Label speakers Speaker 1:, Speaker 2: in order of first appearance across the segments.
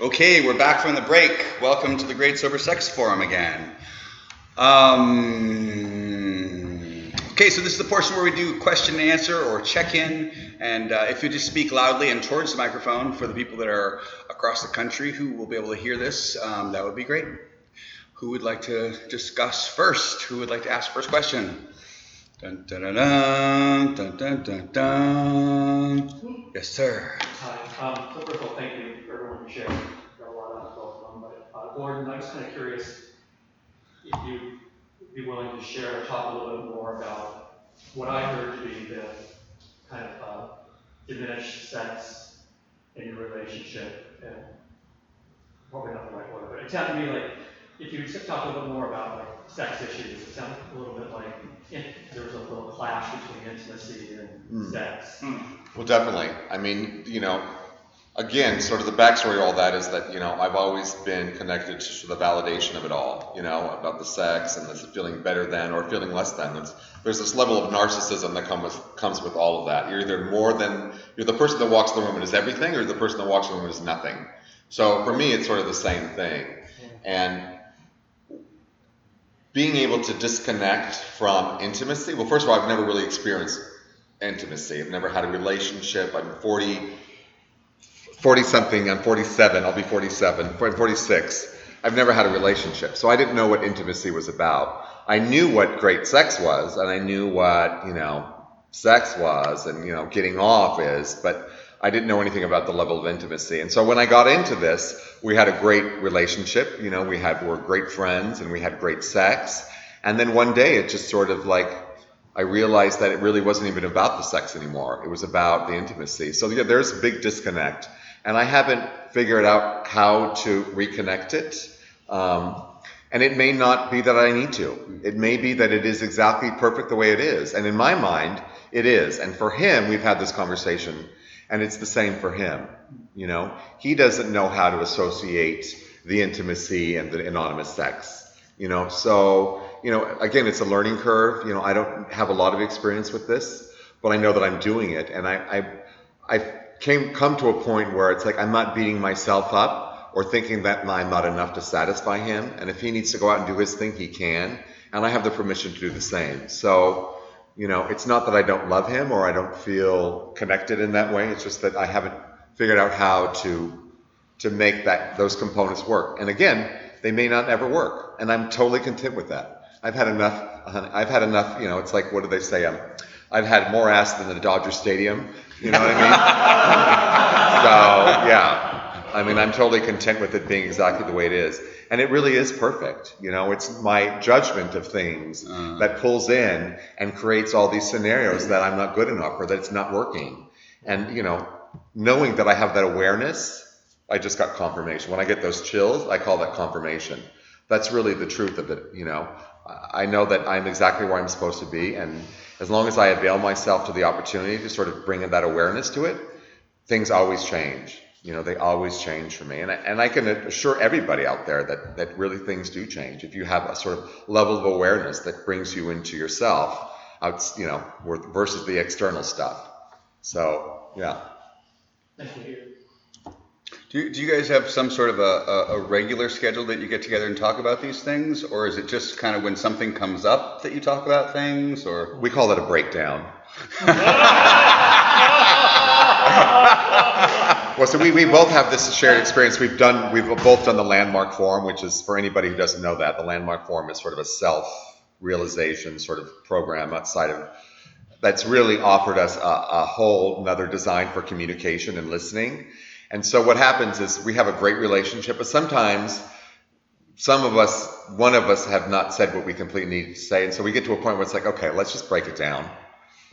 Speaker 1: Okay, we're back from the break. Welcome to the Great Sober Sex Forum again. Okay, so this is the portion where we do question and answer or check in. And if you just speak loudly and towards the microphone for the people that are across the country who will be able to hear this, that would be great. Who would like to discuss first? Who would like to ask first question? Dun, dun, dun, dun, dun, dun, dun, dun. Yes, sir.
Speaker 2: Hi. So first of all, thank you for everyone who shared. Got a lot of info from, but Gordon, I was kind of curious if you'd be willing to share or talk a little bit more about what I heard to be the kind of diminished sex in your relationship, and probably not the right word, but it sounded to me like if you talk a little bit more about like sex issues, it sounded a little bit like there was a little clash between intimacy and sex.
Speaker 3: Well, definitely. I mean, again, sort of the backstory of all that is that, I've always been connected to the validation of it all, about the sex and this feeling better than or feeling less than. There's this level of narcissism that comes with all of that. You're the person that walks in the room and is everything, or the person that walks in the room and is nothing. So for me, it's sort of the same thing. And being able to disconnect from intimacy, well, first of all, I've never really experienced intimacy. I've never had a relationship. I'm 40 something, I'm 47, I'll be 47, I'm 46. I've never had a relationship, so I didn't know what intimacy was about. I knew what great sex was, and I knew what, sex was, and, getting off is, but I didn't know anything about the level of intimacy. And so when I got into this, we had a great relationship, we're great friends, and we had great sex. And then one day it just sort of like, I realized that it really wasn't even about the sex anymore. It was about the intimacy. So yeah, there's a big disconnect. And I haven't figured out how to reconnect it. And it may not be that I need to. It may be that it is exactly perfect the way it is. And in my mind, it is. And for him, we've had this conversation, and it's the same for him. He doesn't know how to associate the intimacy and the anonymous sex. So, again, it's a learning curve. I don't have a lot of experience with this, but I know that I'm doing it. And I've come to a point where it's like I'm not beating myself up or thinking that I'm not enough to satisfy him. And if he needs to go out and do his thing, he can. And I have the permission to do the same. So, it's not that I don't love him or I don't feel connected in that way. It's just that I haven't figured out how to make those components work. And again, they may not ever work. And I'm totally content with that. I've had enough, it's like, what do they say? I've had more ass than the Dodger Stadium. You know what I mean? So, yeah. I mean, I'm totally content with it being exactly the way it is. And it really is perfect. It's my judgment of things that pulls in and creates all these scenarios that I'm not good enough or that it's not working. And, knowing that I have that awareness, I just got confirmation. When I get those chills, I call that confirmation. That's really the truth of it, I know that I'm exactly where I'm supposed to be, and as long as I avail myself to the opportunity to sort of bring in that awareness to it, things always change. They always change for me. And I can assure everybody out there that really things do change. If you have a sort of level of awareness that brings you into yourself, versus the external stuff. So, yeah.
Speaker 2: Thank you.
Speaker 1: Do you guys have some sort of a regular schedule that you get together and talk about these things? Or is it just kind of when something comes up that you talk about things? Or
Speaker 3: we call it a breakdown. Well, so we both have this shared experience. We've both done the Landmark Forum, which is, for anybody who doesn't know that, the Landmark Forum is sort of a self-realization sort of program that's really offered us a whole another design for communication and listening. And so what happens is we have a great relationship, but sometimes one of us have not said what we completely need to say. And so we get to a point where it's like, okay, let's just break it down.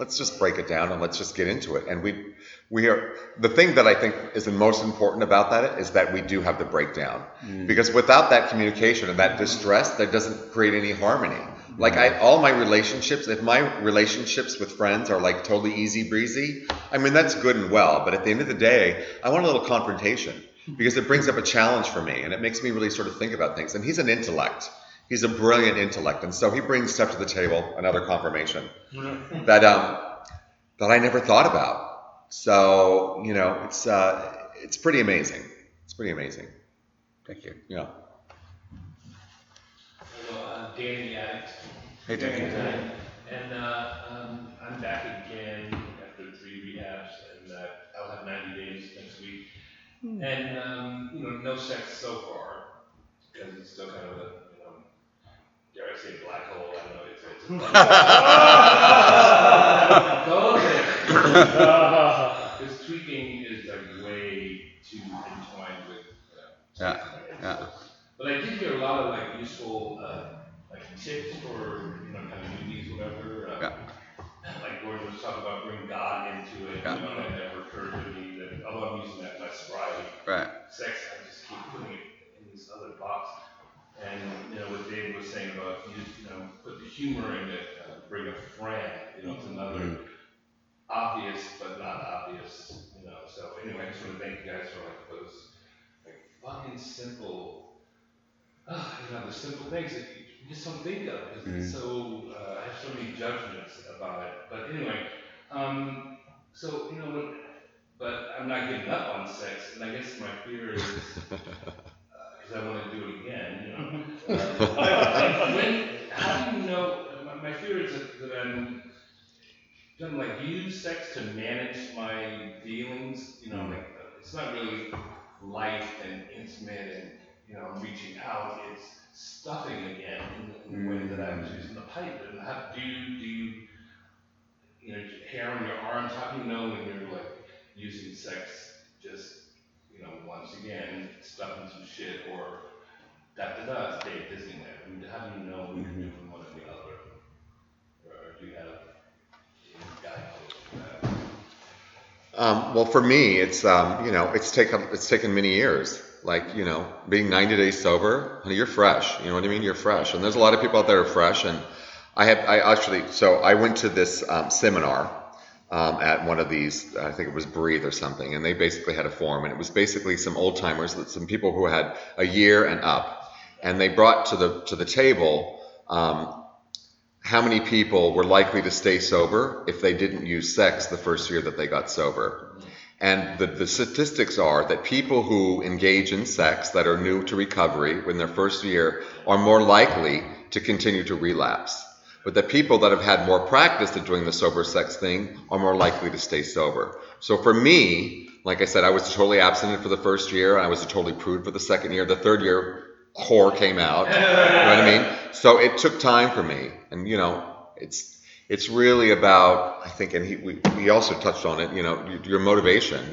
Speaker 3: Let's just break it down and let's just get into it. And the thing that I think is the most important about that is that we do have the breakdown. Because without that communication and that distress, that doesn't create any harmony. Like all my relationships, if my relationships with friends are like totally easy breezy, I mean, that's good and well. But at the end of the day, I want a little confrontation because it brings up a challenge for me and it makes me really sort of think about things. And he's an intellect. He's a brilliant intellect. And so he brings stuff to the table, another confirmation, that I never thought about. So, it's pretty amazing. It's pretty amazing.
Speaker 1: Thank you.
Speaker 3: Yeah.
Speaker 4: Hello, Danny the Addict.
Speaker 1: Hey, Danny.
Speaker 4: And I'm back again after 3 rehabs, and I'll have 90 days next week. And no sex so far, because it's still kind of a, dare I say, black hole. I don't know. This tweaking is like way too entwined with sex.
Speaker 1: Yeah.
Speaker 4: But I did hear a lot of like useful like tips for kind of newbies, whatever. Like Gordon was talking about bringing God into it. That never occurred to me. That although I'm using that in my sobriety, sex, I just keep putting it in this other box. And what David was saying about put the humor in it, bring a friend. It's another obvious but not obvious. So anyway, I just want to thank you guys for like those like fucking simple. The simple things that you just don't think of because it's so. I have so many judgments about it. But anyway, so but I'm not giving up on sex, and I guess my fear is because I want to do it again. How do you know? My fear is that I'm gonna like use sex to manage my feelings. Like it's not really light and intimate and I'm reaching out. It's stuffing again in the way that I was using the pipe. And how do you hair on your arms? How do you know when you're like using sex just once again stuffing some shit or stay at Disneyland? I mean, how do you know when you're doing one or the other? Or do you have guideposts for that?
Speaker 3: Well, for me, it's taken many years. Like, being 90 days sober, honey, you're fresh. You know what I mean? You're fresh. And there's a lot of people out there who are fresh. And I went to this seminar at one of these, I think it was Breathe or something, and they basically had a forum, and it was basically some old timers, some people who had a year and up, and they brought to the table how many people were likely to stay sober if they didn't use sex the first year that they got sober. And the statistics are that people who engage in sex that are new to recovery in their first year are more likely to continue to relapse. But the people that have had more practice at doing the sober sex thing are more likely to stay sober. So for me, like I said, I was totally abstinent for the first year, and I was a totally prude for the second year. The third year, whore came out. You know what I mean? So it took time for me. And, it's really about, I think, and he also touched on it, your motivation,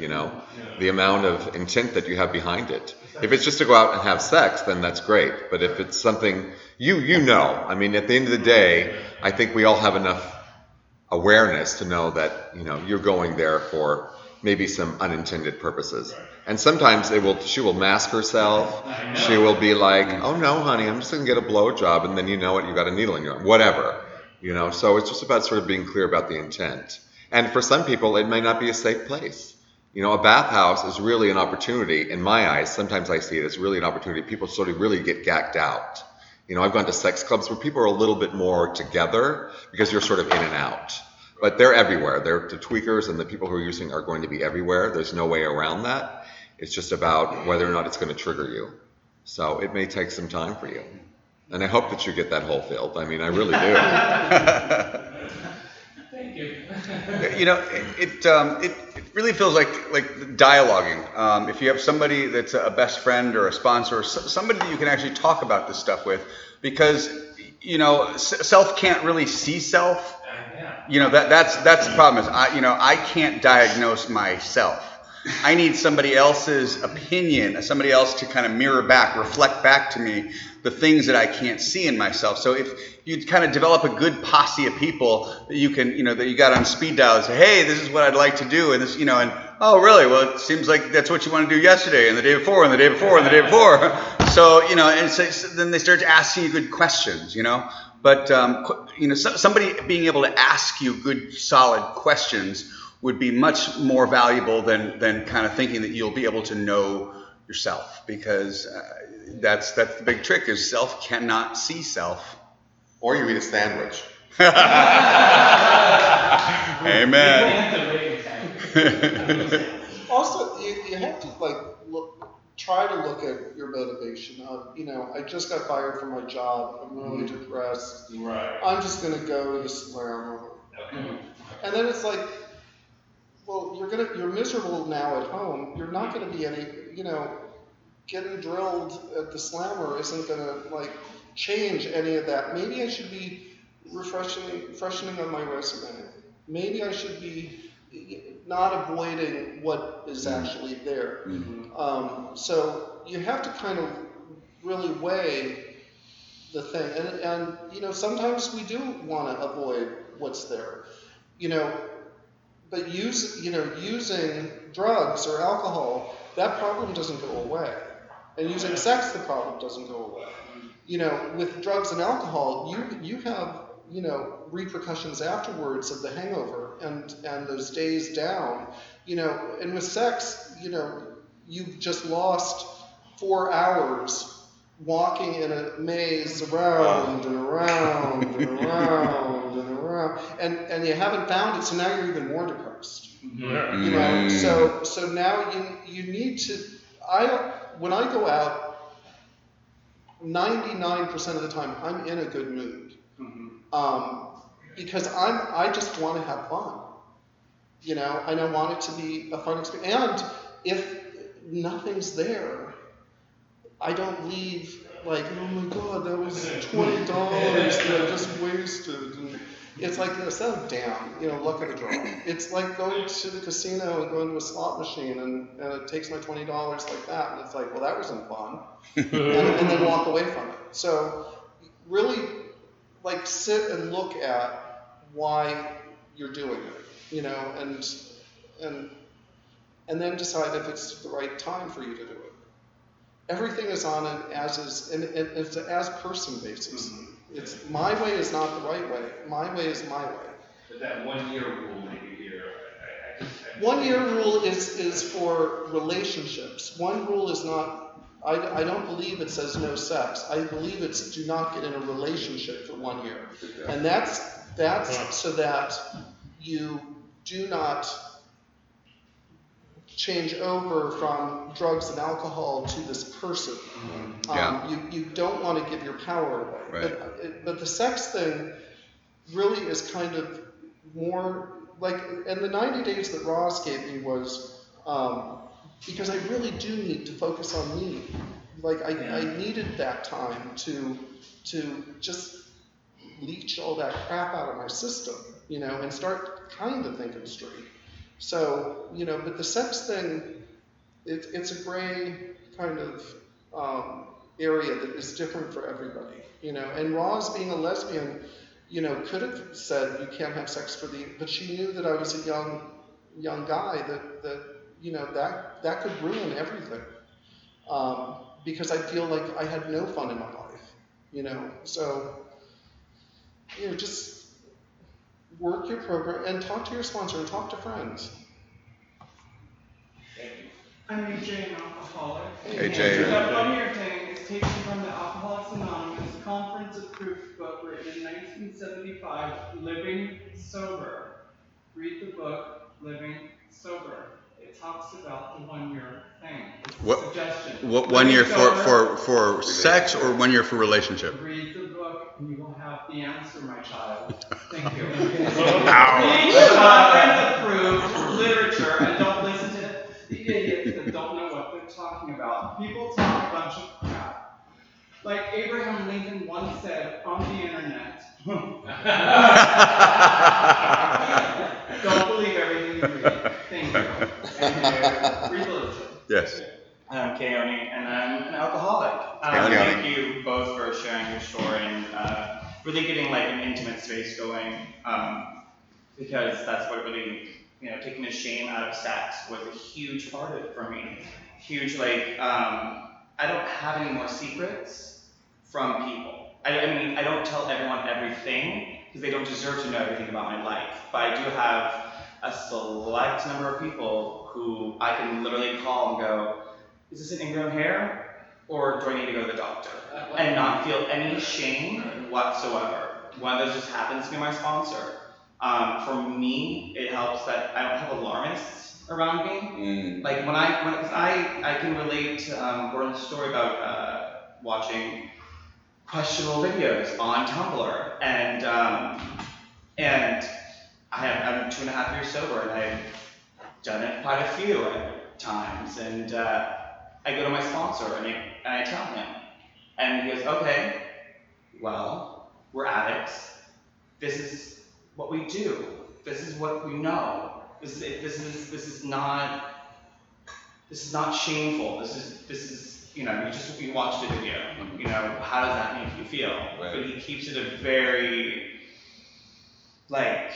Speaker 3: the amount of intent that you have behind it. If it's just to go out and have sex, then that's great. But if it's something, I mean, at the end of the day, I think we all have enough awareness to know that, you're going there for maybe some unintended purposes. And sometimes she will mask herself. She will be like, oh no, honey, I'm just going to get a blowjob. And then you got a needle in your arm, whatever. So it's just about sort of being clear about the intent. And for some people, it may not be a safe place. A bathhouse is really an opportunity, in my eyes, sometimes I see it as really an opportunity. People sort of really get gacked out. I've gone to sex clubs where people are a little bit more together because you're sort of in and out. But they're everywhere. The tweakers and the people who are using are going to be everywhere. There's no way around that. It's just about whether or not it's going to trigger you. So it may take some time for you. And I hope that you get that hole filled. I mean, I really do.
Speaker 4: Thank you.
Speaker 1: It really feels like dialoguing. If you have somebody that's a best friend or a sponsor, or somebody that you can actually talk about this stuff with, because self can't really see self. That's the problem. Is I can't diagnose myself. I need somebody else's opinion, somebody else to kind of reflect back to me the things that I can't see in myself. So if you kind of develop a good posse of people that you can, that you got on speed dial, say, hey, this is what I'd like to do, and this, and oh, really? Well, it seems like that's what you want to do yesterday, and the day before, and the day before, and the day before. So, and so then they start asking you good questions, But somebody being able to ask you good, solid questions would be much more valuable than kind of thinking that you'll be able to know yourself, because that's the big trick, is self cannot see self.
Speaker 3: Or you eat a sandwich.
Speaker 1: Amen.
Speaker 5: Also, you have to try to look at your motivation of, I just got fired from my job. I'm really depressed.
Speaker 4: Right.
Speaker 5: I'm just going to go to the slammer.
Speaker 4: Okay.
Speaker 5: And then it's like, well, you're miserable now at home. You're not going to be any, getting drilled at the slammer isn't going to change any of that. Maybe I should be freshening on my resume. Maybe I should be not avoiding what is actually there. So you have to kind of really weigh the thing, and sometimes we do want to avoid what's there, but using drugs or alcohol, that problem doesn't go away, and using sex, the problem doesn't go away. With drugs and alcohol, you have repercussions afterwards of the hangover and those days down, and with sex, you've just lost 4 hours walking in a maze around and around and around and around, and you haven't found it, so now you're even more depressed. So now you need to. When I go out, 99% of the time I'm in a good mood, because I just want to have fun, and I want it to be a fun experience. And if nothing's there, I don't leave like, oh my God, that was $20 that I just wasted. And it's like, settle down, luck of the draw. It's like going to the casino and going to a slot machine and it takes my $20 like that. And it's like, well, that wasn't fun. and then walk away from it. So really sit and look at why you're doing it, and then decide if it's the right time for you to do it. Everything is on an as is, and it's an as person basis. It's my way is not the right way. My way is my way.
Speaker 4: But that 1 year rule that you hear, I just
Speaker 5: 1 year rule is for relationships. One rule is not. I don't believe it says no sex. I believe it's do not get in a relationship for 1 year, and that's so that you do not change over from drugs and alcohol to this person. You don't want to give your power away.
Speaker 1: Right.
Speaker 5: But the sex thing really is kind of more and the 90 days that Ross gave me was because I really do need to focus on me. I needed that time to just leach all that crap out of my system, and start kind of thinking straight. So, but the sex thing, it's a gray kind of area that is different for everybody, and Roz being a lesbian, could have said you can't have sex but she knew that I was a young guy that could ruin everything, because I feel like I had no fun in my life, so, just work your program and talk to your sponsor and talk to friends.
Speaker 6: I'm AJ, an alcoholic.
Speaker 1: Hey, Jay.
Speaker 6: The funnier thing is taken from the Alcoholics Anonymous Conference of Proof book written in 1975, Living Sober. Read the book, Living Sober. It talks about the 1 year thing. It's a suggestion.
Speaker 1: What 1 year for sex or 1 year for relationship?
Speaker 6: Read the book and you will have the answer, my child. Thank you.
Speaker 1: Ow.
Speaker 6: Read the conference approved literature and don't listen to the idiots that don't know what they're talking about. People talk a bunch of crap. Like Abraham Lincoln once said on the internet, don't believe everything you read. Thank you. And read literature.
Speaker 1: Yes.
Speaker 7: I'm Keone, and I'm an alcoholic. Thank you both for sharing your story and really getting an intimate space going, because that's what really, taking the shame out of sex was a huge part of it for me. Huge, I don't have any more secrets from people. I mean, I don't tell everyone everything because they don't deserve to know everything about my life, but I do have a select number of people who I can literally call and go, is this an ingrown hair, or do I need to go to the doctor? And not feel any shame whatsoever. One of those just happens to be my sponsor. For me, it helps that I don't have alarmists around me. Like when I can relate to Gordon's story about watching questionable videos on Tumblr, and I'm 2.5 years sober, and I've done it quite a few times, and I go to my sponsor and I tell him, and he goes, okay, well, we're addicts. This is what we do. This is what we know. This is not shameful. This is you watched a video. How does that make you feel?
Speaker 1: Right.
Speaker 7: But he keeps it a very like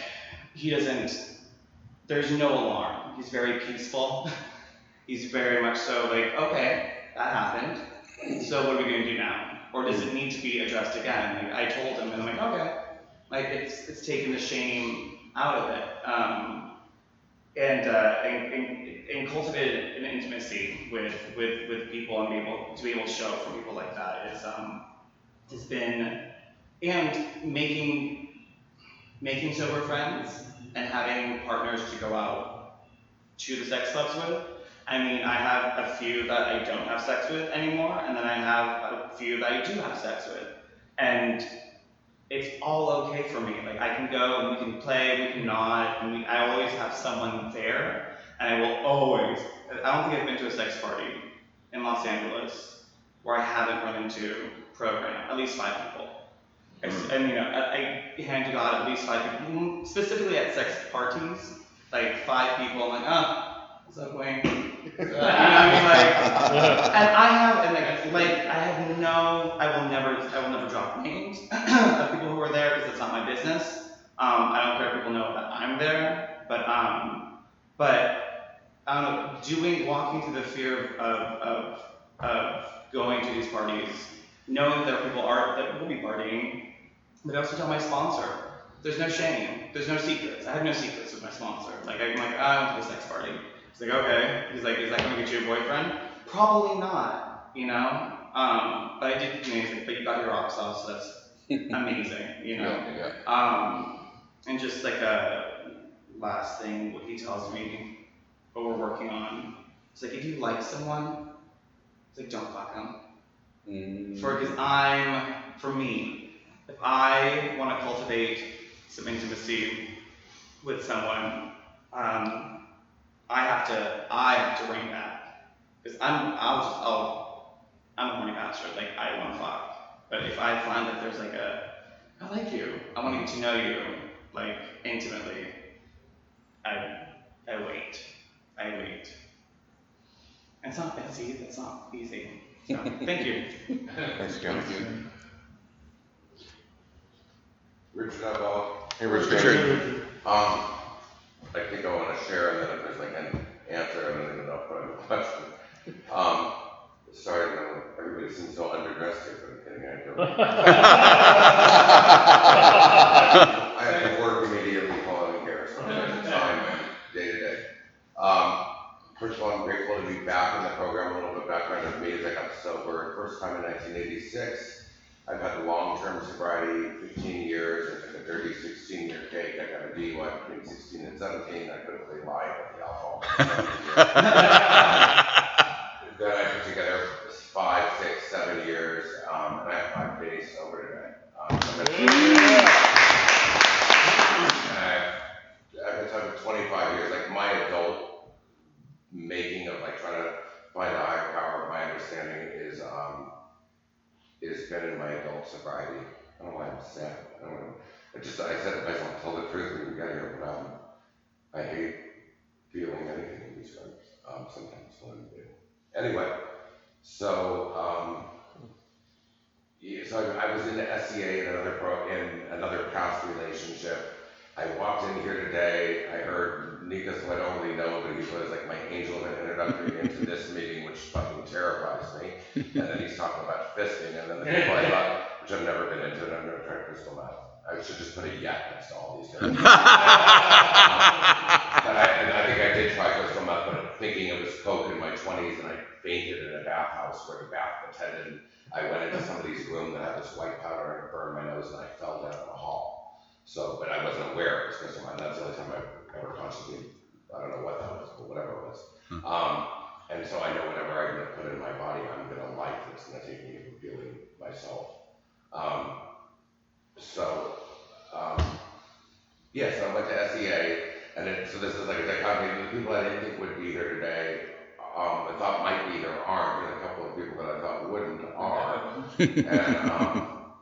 Speaker 7: he doesn't. There's no alarm. He's very peaceful. He's very much so like, okay, that happened. So what are we gonna do now? Or does it need to be addressed again? Like I told him, and I'm like, okay, like it's taken the shame out of it, and cultivated an intimacy with people, and be able to show for people like that has been, and making sober friends and having partners to go out to the sex clubs with. I mean, I have a few that I don't have sex with anymore, and then I have a few that I do have sex with. And it's all okay for me. Like, I can go and we can play, we can not, and I always have someone there. And I will always, I don't think I've been to a sex party in Los Angeles where I haven't run into a program, at least 5 people. And I hand to God at least 5 people, specifically at sex parties, like 5 people. I'm like, what's up, Wayne? And I will never drop names of people who are there because it's not my business. I don't care if people know that I'm there, but I don't know, walking through the fear of going to these parties, knowing that there are people that will be partying. But I also tell my sponsor, there's no shame, there's no secrets. I have no secrets with my sponsor. Like, I'm like, I went to a sex party. He's like, okay. He's like, is that gonna get you a boyfriend? Probably not, But I did, he's like, but you got your rocks off, so that's amazing,
Speaker 3: Yeah.
Speaker 7: And just like a last thing, what he tells me, what we're working on, it's like, if you like someone, it's like, don't fuck them. For me, if I want to cultivate some intimacy with someone, I have to bring that, because I'm a horny bastard. Like, I want to fuck, but if I find that there's like I like you, I want to get to know you, like, intimately, I wait. And it's not easy. So, thank you.
Speaker 3: Thanks, Joe.
Speaker 8: Richard Abel.
Speaker 3: Hey, Richard.
Speaker 8: I think I want to share, and then if there's like an answer, I don't even know if I have a question. Sorry, everybody seems so underdressed here, but I'm kidding, I don't. I have to work immediately following here, so I'm going to time day to day. First of all, I'm grateful to be back in the program. A little bit of background of me is I got sober first time in 1986. I've had long-term sobriety, 15 years. I took a dirty 16-year cake. I got a DUI between 16 and 17. I couldn't really lie about the alcohol. Then I put together 5, 6, 7 years, and I have 5 days sober today. I've been sober 25 years. Like, my adult making of like trying to find a higher power of my understanding is been in my adult sobriety. I don't know why I'm sad. I don't know. I said to myself, tell the truth when we get here, but I hate feeling anything in these drugs. Sometimes when I do. Anyway, so I was in the SCA in another past relationship. I walked in here today. I heard Nikas, who I don't really know, but he was like my angel and introductory into this meeting, which fucking terrifies me. And then he's talking about fisting, and then the people I love, which I've never been into, and I've never tried crystal meth. I should just put a yak next to all these things. And I think I did try crystal meth, but thinking it was coke in my 20s, and I fainted in a bathhouse where the bath attendant. I went into somebody's room that had this white powder and it burned my nose, and I fell down the hall. So, but I wasn't aware it was crystal meth. That's the only time I've ever consciously I don't know what that was, but whatever it was. And so I know whatever I'm gonna put in my body, I'm gonna like this, and that's taking me from feeling myself. So, um, yeah, so I went to SEA, and so this is like a dichotomy. The people I didn't think would be here today, I thought might be here aren't, and a couple of people that I thought wouldn't are. And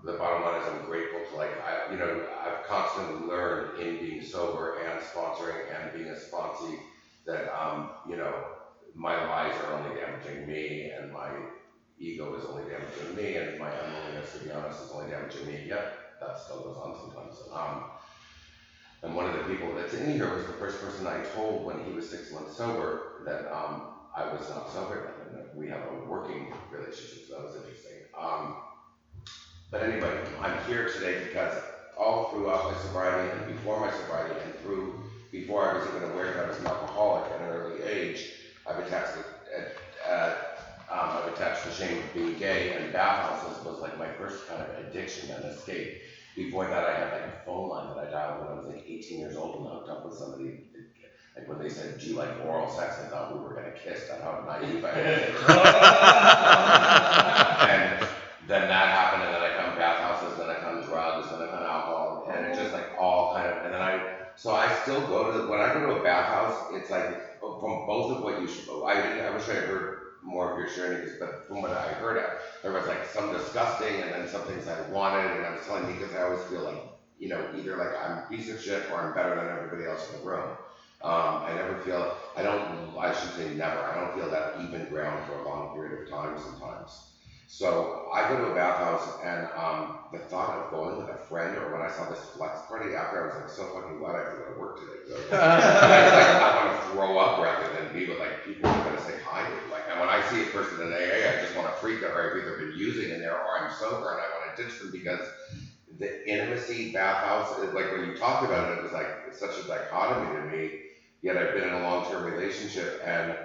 Speaker 8: the bottom line is I'm grateful to I've constantly learned in being sober and sponsoring and being a sponsee that, my lies are only damaging me, and my ego is only damaging me, and my unwillingness to be honest is only damaging me. Yep, that still goes on sometimes. And one of the people that's in here was the first person I told when he was 6 months sober that I was not sober, and that we have a working relationship, so that was interesting. But anyway, I'm here today because all throughout my sobriety and before my sobriety and before I was even aware that I was an alcoholic at an early age, I've attached the shame of being gay, and bathhouses was like my first kind of addiction and escape. Before that, I had like a phone line that I dialed when I was like 18 years old and hooked up with somebody. Like when they said, "Do you like oral sex?" I thought we were gonna kiss. That's how naive I was. And then that happened, and then I found bathhouses, then I found drugs, then I found alcohol, and it's just like all kind of. And then so I still go to when I go to a bathhouse, it's like from both of what you. I wish I had heard more of your sharing this, but from what I heard, there was like some disgusting, and then some things I wanted, and I was telling me because I always feel like either like I'm a piece of shit or I'm better than everybody else in the room. I never feel, I should say never, I don't feel that even ground for a long period of time sometimes. So I go to a bathhouse, and the thought of going with a friend, or when I saw this flex party after, I was like so fucking glad I have to go to work today. I want to throw up rather than be with like people who are going to say hi to you. Like, and when I see a person in AA, I just want to freak out, or I've either been using in there or I'm sober and I want to ditch them because the intimacy bathhouse, like when you talked about it, it was like it's such a dichotomy to me. Yet I've been in a long-term relationship, and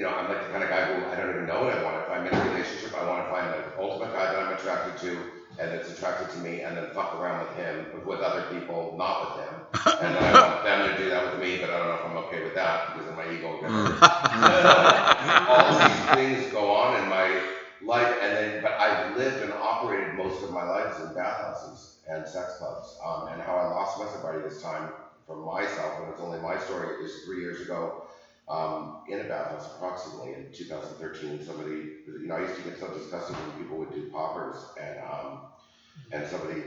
Speaker 8: I'm like the kind of guy who I don't even know what I want. If I'm in a relationship, I want to find the ultimate guy that I'm attracted to, and that's attracted to me, and then fuck around with him, with other people, not with him. And then I want them to do that with me, but I don't know if I'm okay with that because of my ego. All of these things go on in my life, but I've lived and operated most of my life in bathhouses and sex clubs, and how I lost my sobriety this time from myself, and it's only my story, is 3 years ago, in a bathhouse approximately in 2013. Somebody, I used to get so disgusted when people would do poppers, and somebody,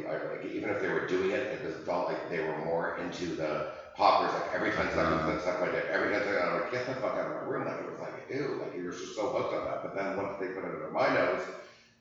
Speaker 8: even if they were doing it, it just felt like they were more into the poppers, like every 10 seconds, that stuff like that, every 10 seconds, I'm like, get the fuck out of my room, like it was like, ew, like you're just so hooked on that. But then once they put it under my nose,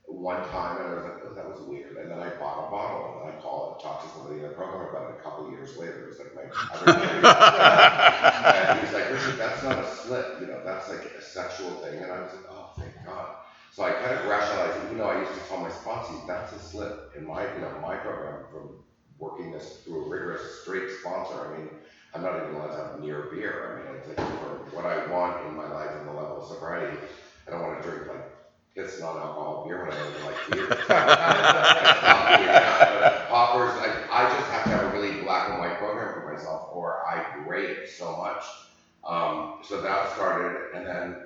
Speaker 8: one time, and I was like, oh, that was weird. And then I bought a bottle, and then I talked to somebody in the program about it a couple of years later. It was like my other and he was like, Richard, that's not a slip, that's like a sexual thing. And I was like, oh, thank God. So I kind of rationalized, even though I used to tell my sponsees, that's a slip in my, my program from working this through a rigorous straight sponsor. I mean, I'm not even allowed to have near beer. I mean, it's like for what I want in my life and the level of sobriety, I don't want to drink like it's non-alcohol beer when I don't even like beer. Poppers, I just have to have a really black and white program for myself, or I grade it so much. So that started, and then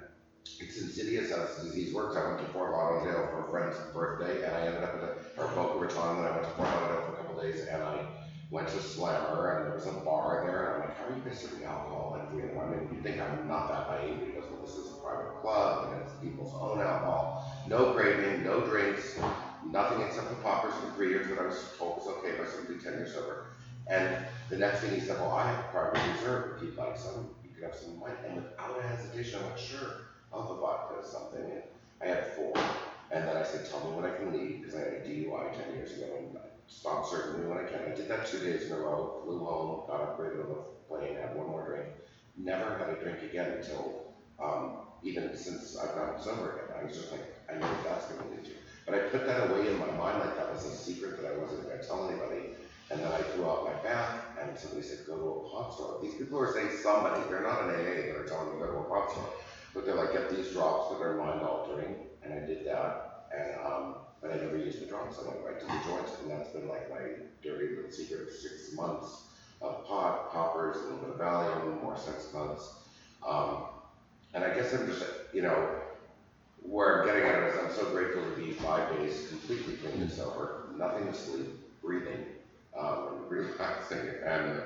Speaker 8: it's insidious as disease works. I went to Fort Lauderdale for a friend's birthday, and I ended up at Boca Raton, and I went to Fort Lauderdale for a couple of days, and I went to Slammer, and there was a bar there, and I'm like, how are you guys serving alcohol? Like, I mean, you think I'm not that naive because, well, this is a private club, and it's people's own alcohol. No craving, no drinks, nothing except the poppers for 3 years that I was told was okay by somebody 10 years sober. And the next thing he said, well, I have private reserve if you'd like some, you could have some wine. And without a hesitation, I'm like, sure, I'll have a vodka or something. And I had 4. And then I said, tell me when I can leave, because I had a DUI 10 years ago, and I stopped serving me when I can. I did that 2 days in a row, flew home, got upgraded on the plane, had one more drink. Never had a drink again until, even since I've gotten sober again. I was just like, I know what that's going to lead to. But I put that away in my mind like that was a secret that I wasn't going to tell anybody. And then I threw out my bath, and somebody said, go to a pot store. These people are saying somebody, they're not an AA that are telling me to go to a pot store. But they're like, get these drops that are mind altering. And I did that. And, but I never used the drops. I went right to the joints. And that's been like my dirty little secret of 6 months of poppers, a little bit of Valium, more sex clubs. And I guess I'm just, where I'm getting at it is I'm so grateful to be 5 days completely clean and sober, nothing to sleep, breathing, relaxing, and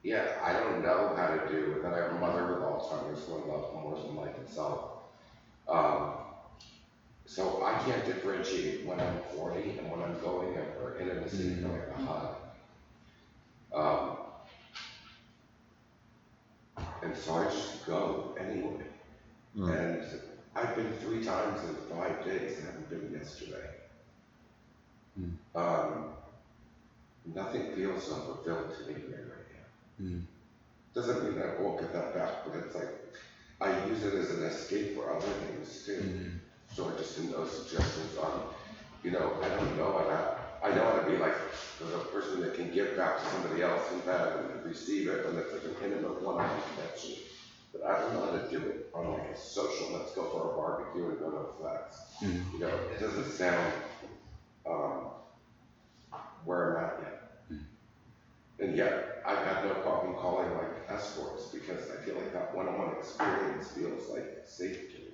Speaker 8: yeah, I don't know how to do it. And I have a mother with Alzheimer's who I love more than life itself. Um, so I can't differentiate when I'm horny and when I'm going for intimacy, going a hug. And so I just go anyway. And I've been 3 times in 5 days. I haven't been yesterday. Nothing feels so fulfilled to me right now. Doesn't mean I won't get that back, but it's like I use it as an escape for other things too. So I just didn't know suggestions on, I don't know. I know how to be like the person that can give back to somebody else and receive it, and it's like an intimate one-on-one connection. But I don't know how to do it on like a social, let's go for a barbecue and go to flex. It doesn't sound where I'm at yet. And yet, I've had no problem calling like escorts because I feel like that one-on-one experience feels like safe to me.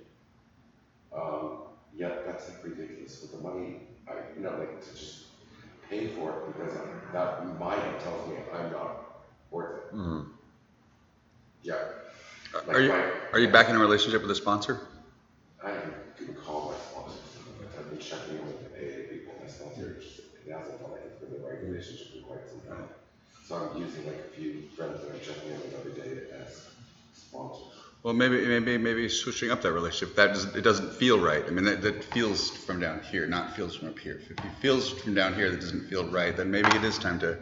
Speaker 8: Yet that's like ridiculous with the money, like to just pay for it because that mind tells me I'm not worth it. Yeah. Like
Speaker 1: are you back in a relationship with a sponsor?
Speaker 8: I can call my sponsor. I've been checking in with the AA people. My sponsor, it hasn't felt like it's been the right relationship for quite some time. So I'm using like a few friends that I'm checking in with every day as sponsors.
Speaker 1: Well, maybe switching up that relationship. It doesn't feel right. I mean, that feels from down here, not feels from up here. If it feels from down here that doesn't feel right, then maybe it is time to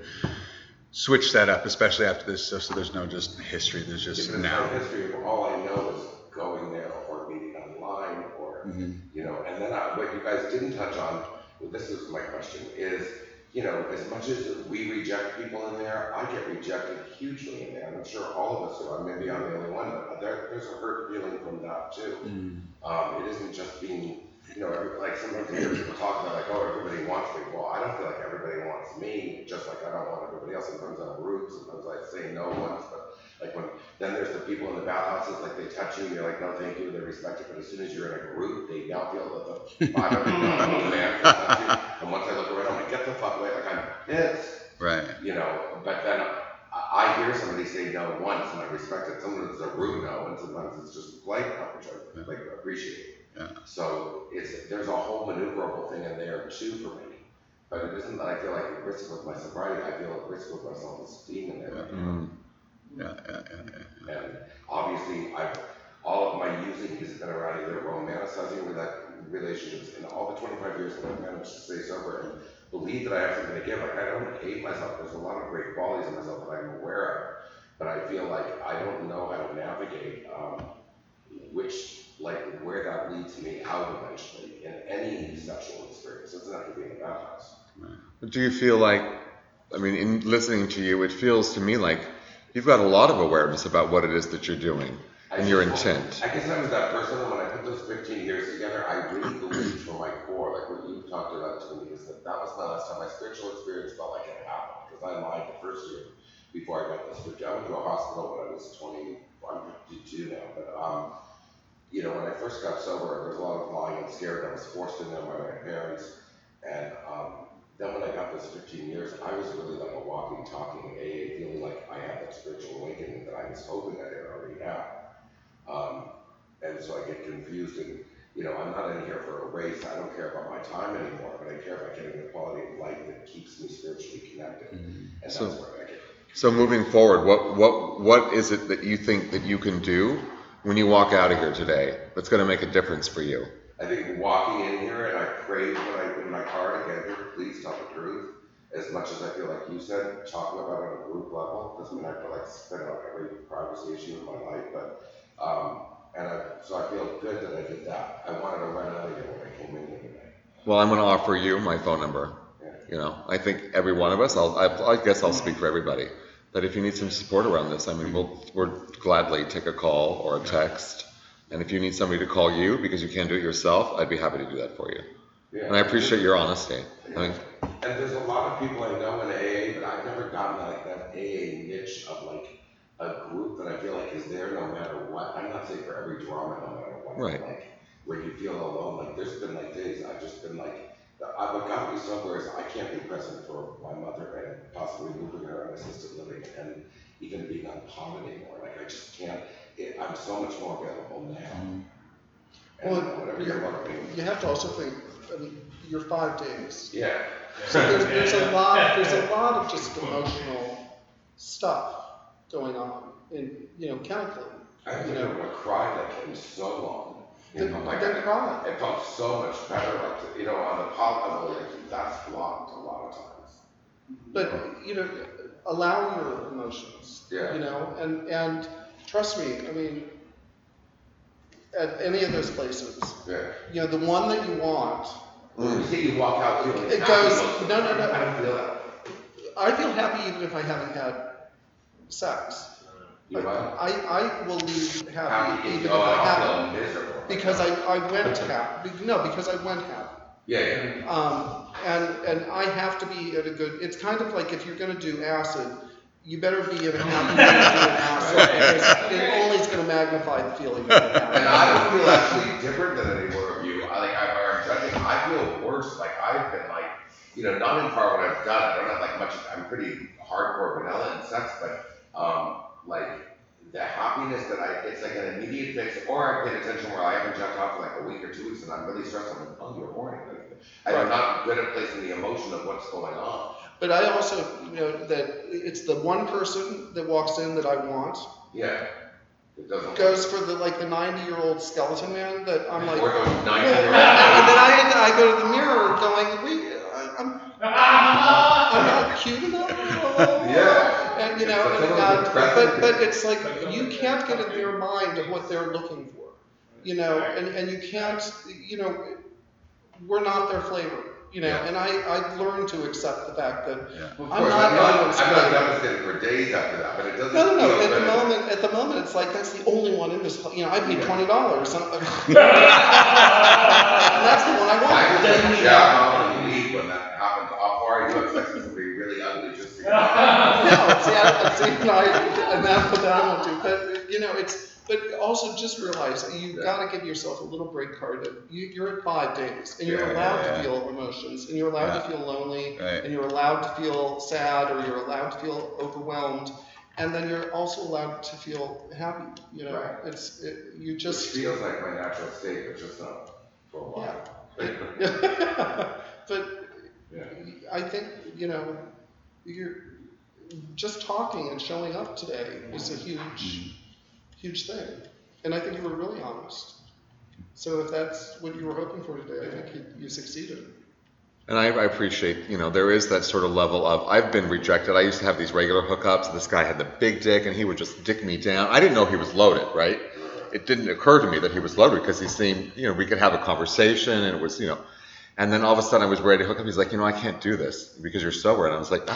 Speaker 1: switch that up, especially after this. So there's no just history. There's just
Speaker 8: because
Speaker 1: now.
Speaker 8: My history of all I know is going there or meeting online or and then what you guys didn't touch on. Well, this is my question: is as much as we reject people in there, I get rejected hugely in there, and I'm sure all of us do. Maybe I'm the only one, but there's a hurt feeling from that too. It isn't just being, like sometimes I hear people talk about like, oh, everybody wants me. Well, I don't feel like everybody wants me, just like I don't want everybody else. Sometimes I'm rude, sometimes I say no once, but like then there's the people in the bathhouses, like they touch you, and you're like, no, thank you, they respect you, but as soon as you're in a group, they now feel that the 500 man can touch you, and once I look around, I'm like, get the fuck away, like I'm pissed.
Speaker 1: Right.
Speaker 8: But then I hear somebody say no once, and I respect it. Sometimes it's a rude no, and sometimes it's just a polite no, which I like appreciate.
Speaker 1: Yeah.
Speaker 8: So there's a whole maneuverable thing in there too for me. But it isn't that I feel like at risk with my sobriety, I feel at risk with my self-esteem in there. And obviously, all of my using has been around either romanticizing with that relationships in all the 25 years that I've managed to stay sober and believe that I have something to give. Like I don't hate myself. There's a lot of great qualities in myself that I'm aware of, but I feel like I don't know how to navigate where that leads me out eventually in any sexual experience. It doesn't have to be in a bathhouse.
Speaker 3: But do you feel like, in listening to you, it feels to me like you've got a lot of awareness about what it is that you're doing and your intent.
Speaker 8: I guess I was that person, and when I put those 15 years together, I really believed from my core, like what you've talked about to me, is that was my last time. My spiritual experience felt like it happened, because I lied the first year before I got this. I went to a hospital when I was 20, I'm 52 now, but when I first got sober, there was a lot of lying and scared. I was forced in there by my parents, and then when I got this 15 years, I was really like a walking, talking AA, feeling like I had that spiritual awakening that I was hoping I did already have. And so I get confused, and I'm not in here for a race. I don't care about my time anymore, but I care about getting the quality of life that keeps me spiritually connected. And that's where I get.
Speaker 3: So moving forward, what is it that you think that you can do when you walk out of here today that's going to make a difference for you?
Speaker 8: I think walking in here, and I prayed in my car to get here, please tell the truth. As much as I feel like you said, talking about it on a group level doesn't mean I feel like spit out every privacy issue in my life, but so I feel good that I did that. I wanted to run out of here when I came in here today.
Speaker 3: Well, I'm going to offer you my phone number. Yeah. I think every one of us, I guess I'll speak for everybody, that if you need some support around this, we'll gladly take a call or a text. And if you need somebody to call you because you can't do it yourself, I'd be happy to do that for you. Yeah. And I appreciate your honesty.
Speaker 8: Yeah. And there's a lot of people I know in AA, but I've never gotten that AA niche of like a group that I feel point.
Speaker 3: Right.
Speaker 8: Like, where you feel alone. Like, there's been like days I've just been like, what got me sober is I can't be present for my mother and possibly moving her in assisted living and even being on pot anymore. Like, I just can't. I'm so much more available now. And
Speaker 5: Well,
Speaker 8: whatever you're marketing.
Speaker 5: you have to also think, I mean, you're 5 days.
Speaker 8: Yeah.
Speaker 5: So there's a lot of just emotional stuff going on chemically.
Speaker 8: I haven't been able to cry like in so long.
Speaker 5: Then cry.
Speaker 8: It felt so much better, like, on the pop level, like, that's blocked a lot of times.
Speaker 5: But, allow your emotions.
Speaker 8: Yeah.
Speaker 5: And trust me, I mean, at any of those places,
Speaker 8: Yeah.
Speaker 5: the one that you want,
Speaker 8: You say you walk out feeling
Speaker 5: it
Speaker 8: happy
Speaker 5: goes,
Speaker 8: most of
Speaker 5: no,
Speaker 8: the time.
Speaker 5: no, no.
Speaker 8: I don't feel that.
Speaker 5: I feel happy even if I haven't had sex.
Speaker 8: You know what?
Speaker 5: I will leave happy even if
Speaker 8: I
Speaker 5: I haven't.
Speaker 8: feel miserable.
Speaker 5: Because I went happy. No, because I went happy.
Speaker 8: Yeah.
Speaker 5: And I have to be at a good. It's kind of like if you're going to do acid, you better be in a happy mood doing acid because it only is going to magnify the feeling.
Speaker 8: And I don't feel actually different than any more of you. I'm judging. I feel worse. Like, I've been like, not in part what I've done. I don't have like much. I'm pretty hardcore vanilla in sex, but like the happiness that it's like an immediate fix. Or I paid attention where I haven't jumped off for like a week or 2 weeks, and I'm really stressed. I'm like, oh, you're horny. I'm not good at placing the emotion of what's going on.
Speaker 5: But I also that it's the one person that walks in that I want.
Speaker 8: Yeah. It doesn't
Speaker 5: goes for the 90-year-old skeleton man that I'm like.
Speaker 8: Or the 90-year-old.
Speaker 5: And then I go to the mirror going, wait, I'm not cute enough.
Speaker 8: Yeah.
Speaker 5: And but it's like you can't get in their mind of what they're looking for, and you can't, we're not their flavor. And I've learned to accept the fact that
Speaker 8: Well,
Speaker 5: I'm not
Speaker 8: devastated for days after that, but it doesn't.
Speaker 5: No. At the moment, it's like that's the only one in this. I paid $20, and that's the one I want.
Speaker 8: I just like jab off and leave when that happens. How far you have sex with somebody really ugly just to get out.
Speaker 5: And that's what I want to. But But also just realize you've got to give yourself a little break card. You're at 5 days, and you're allowed to feel emotions, and you're allowed to feel lonely, and you're allowed to feel sad, or you're allowed to feel overwhelmed, and then you're also allowed to feel happy. You just.
Speaker 8: It feels like my natural state, but just not for a while.
Speaker 5: Yeah. But I think you're just talking and showing up today is a huge thing, and I think you were really honest. So if that's what you were hoping for today, I think you succeeded.
Speaker 3: And I appreciate, there is that sort of level of, I've been rejected. I used to have these regular hookups. This guy had the big dick, and he would just dick me down. I didn't know he was loaded, right? It didn't occur to me that he was loaded because he seemed, we could have a conversation, and it was, and then all of a sudden I was ready to hook up. He's like, I can't do this because you're sober. And I was like,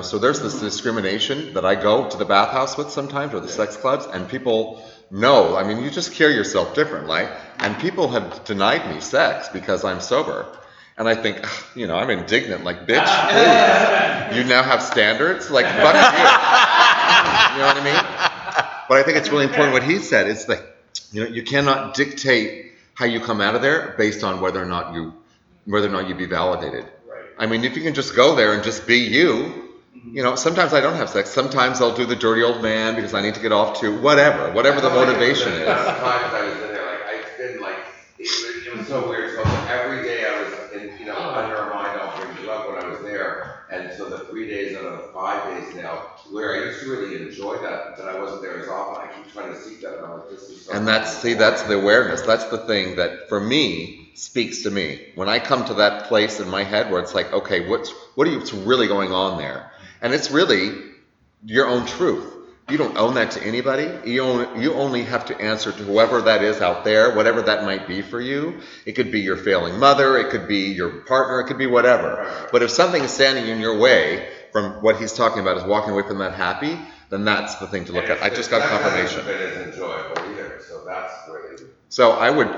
Speaker 3: so there's this discrimination that I go to the bathhouse with sometimes, or the sex clubs, and people know, you just carry yourself differently, and people have denied me sex because I'm sober. And I think, I'm indignant, like, bitch, please. You now have standards? Like, fuck you. You know what I mean? But I think it's really important what he said. It's like, you cannot dictate how you come out of there based on whether or not you be validated. Right. If you can just go there and just be you, sometimes I don't have sex. Sometimes I'll do the dirty old man because I need to get off to whatever the motivation is.
Speaker 8: Last times I was in there, I've been it was so weird. So every day I was under a mind altering drug when I was there, and so the 3 days out of the 5 days now, where I used to really enjoy that I wasn't there as often. I keep trying to seek that, and I'm like, this is.
Speaker 3: And that's the awareness. That's the thing that for me speaks to me. When I come to that place in my head where it's like, okay, what's really going on there? And it's really your own truth. You don't own that to anybody. You only have to answer to whoever that is out there, whatever that might be for you. It could be your failing mother. It could be your partner. It could be whatever. But if something is standing in your way from what he's talking about is walking away from that happy, then that's the thing to look at. I just got confirmation.
Speaker 8: That hasn't been as enjoyable either. So that's really.
Speaker 3: So I would,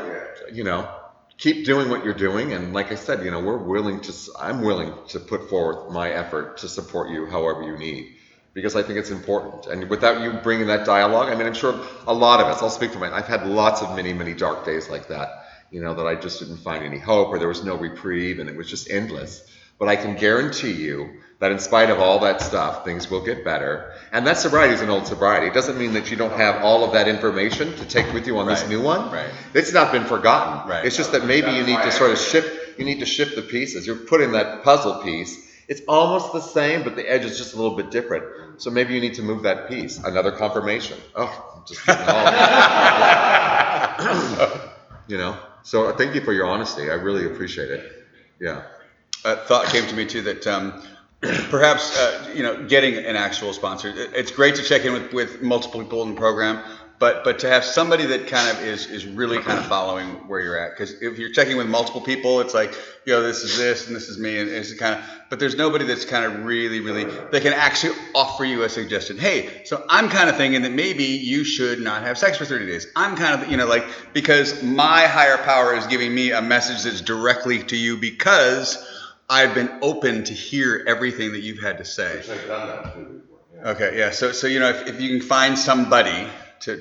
Speaker 3: keep doing what you're doing, and like I said, I'm willing to put forth my effort to support you however you need, because I think it's important. And without you bringing that dialogue, I mean, I'm sure a lot of us, I'll speak for mine, I've had lots of many, many dark days like that, that I just didn't find any hope, or there was no reprieve, and it was just endless. But I can guarantee you that in spite of all that stuff, things will get better. And that sobriety is an old sobriety. It doesn't mean that you don't have all of that information to take with you on this new one.
Speaker 1: Right.
Speaker 3: It's not been forgotten.
Speaker 1: Right.
Speaker 3: It's just that maybe you need to sort of shift the pieces. You're putting that puzzle piece. It's almost the same, but the edge is just a little bit different. So maybe you need to move that piece. Another confirmation. Oh, I'm just getting all, So thank you for your honesty. I really appreciate it. Yeah.
Speaker 1: A thought came to me too that perhaps getting an actual sponsor. It's great to check in with multiple people in the program, but to have somebody that kind of is really kind of following where you're at. Because if you're checking with multiple people, it's like, this is this and this is me, and it's kind of. But there's nobody that's kind of really they can actually offer you a suggestion. Hey, so I'm kind of thinking that maybe you should not have sex for 30 days. I'm kind of because my higher power is giving me a message that's directly to you because I've been open to hear everything that you've had to say.
Speaker 8: Which I've done that too before. Yeah.
Speaker 1: Okay, yeah. So if you can find somebody to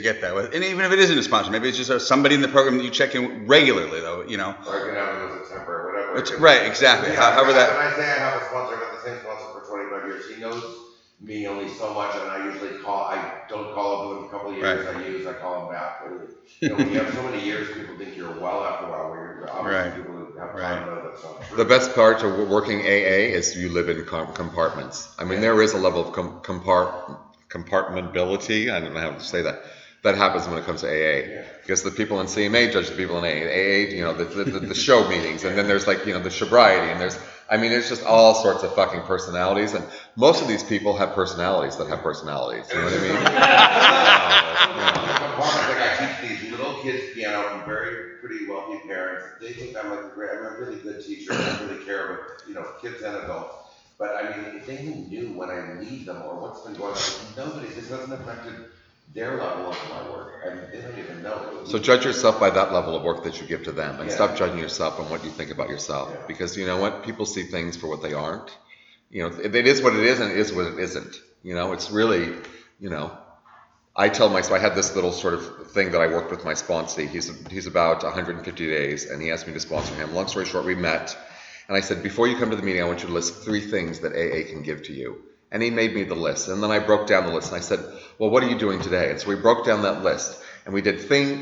Speaker 1: get that with, and even if it isn't a sponsor, maybe it's just somebody in the program that you check in regularly, though.
Speaker 8: Or I can have them as a temper or whatever.
Speaker 1: Right, exactly.
Speaker 8: Yeah,
Speaker 1: However that.
Speaker 8: When I say I have a sponsor, I've had the same sponsor for 25 years. He knows me only so much, and I usually I don't call up with him a couple of years. Right. I call him back. When you have so many years, people think you're well after a while. Where you're obviously people who have time know that's not true.
Speaker 3: The best part of working AA is you live in compartments. I mean, there is a level of compartmentability. I don't know how to say that. That happens when it comes to AA, because the people in CMA judge the people in AA. The show meetings, and then there's the sobriety, and there's just all sorts of fucking personalities, and most of these people have personalities that have personalities. You know what I mean?
Speaker 8: I teach these little kids piano from very pretty wealthy parents. They think I'm I'm a really good teacher. I really care about kids and adults. But if they knew when I leave them or what's been going on, this hasn't affected their level of my work, and they don't even know.
Speaker 3: So judge yourself by that level of work that you give to them, and stop judging yourself on what you think about yourself. Yeah. Because you know what, people see things for what they aren't. It is what it is, and it is what it isn't. It's really, I tell myself, I had this little sort of thing that I worked with my sponsee. He's about 150 days, and he asked me to sponsor him. Long story short, we met, and I said, before you come to the meeting, I want you to list 3 things that AA can give to you. And he made me the list. And then I broke down the list, and I said, well, what are you doing today? And so we broke down that list, and we did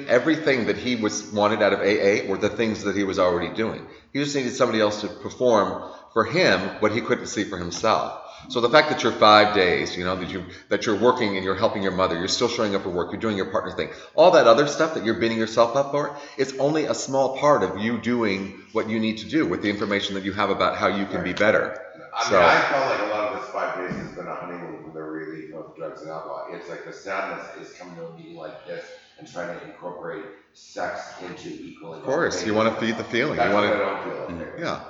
Speaker 3: everything that he wanted out of AA were the things that he was already doing. He just needed somebody else to perform for him what he couldn't see for himself. So the fact that you're 5 days, that you're working and you're helping your mother, you're still showing up for work, you're doing your partner thing, all that other stuff that you're beating yourself up for, it's only a small part of you doing what you need to do with the information that you have about how you can be better.
Speaker 8: I felt like a lot of this 5 days has been a honeymoon from the relief of drugs and alcohol. It's like the sadness is coming to a meeting like this and trying to incorporate sex into equal.
Speaker 3: Of course, you want to feed the feeling.
Speaker 8: That's
Speaker 3: you want
Speaker 8: what I don't feel.
Speaker 3: Yeah.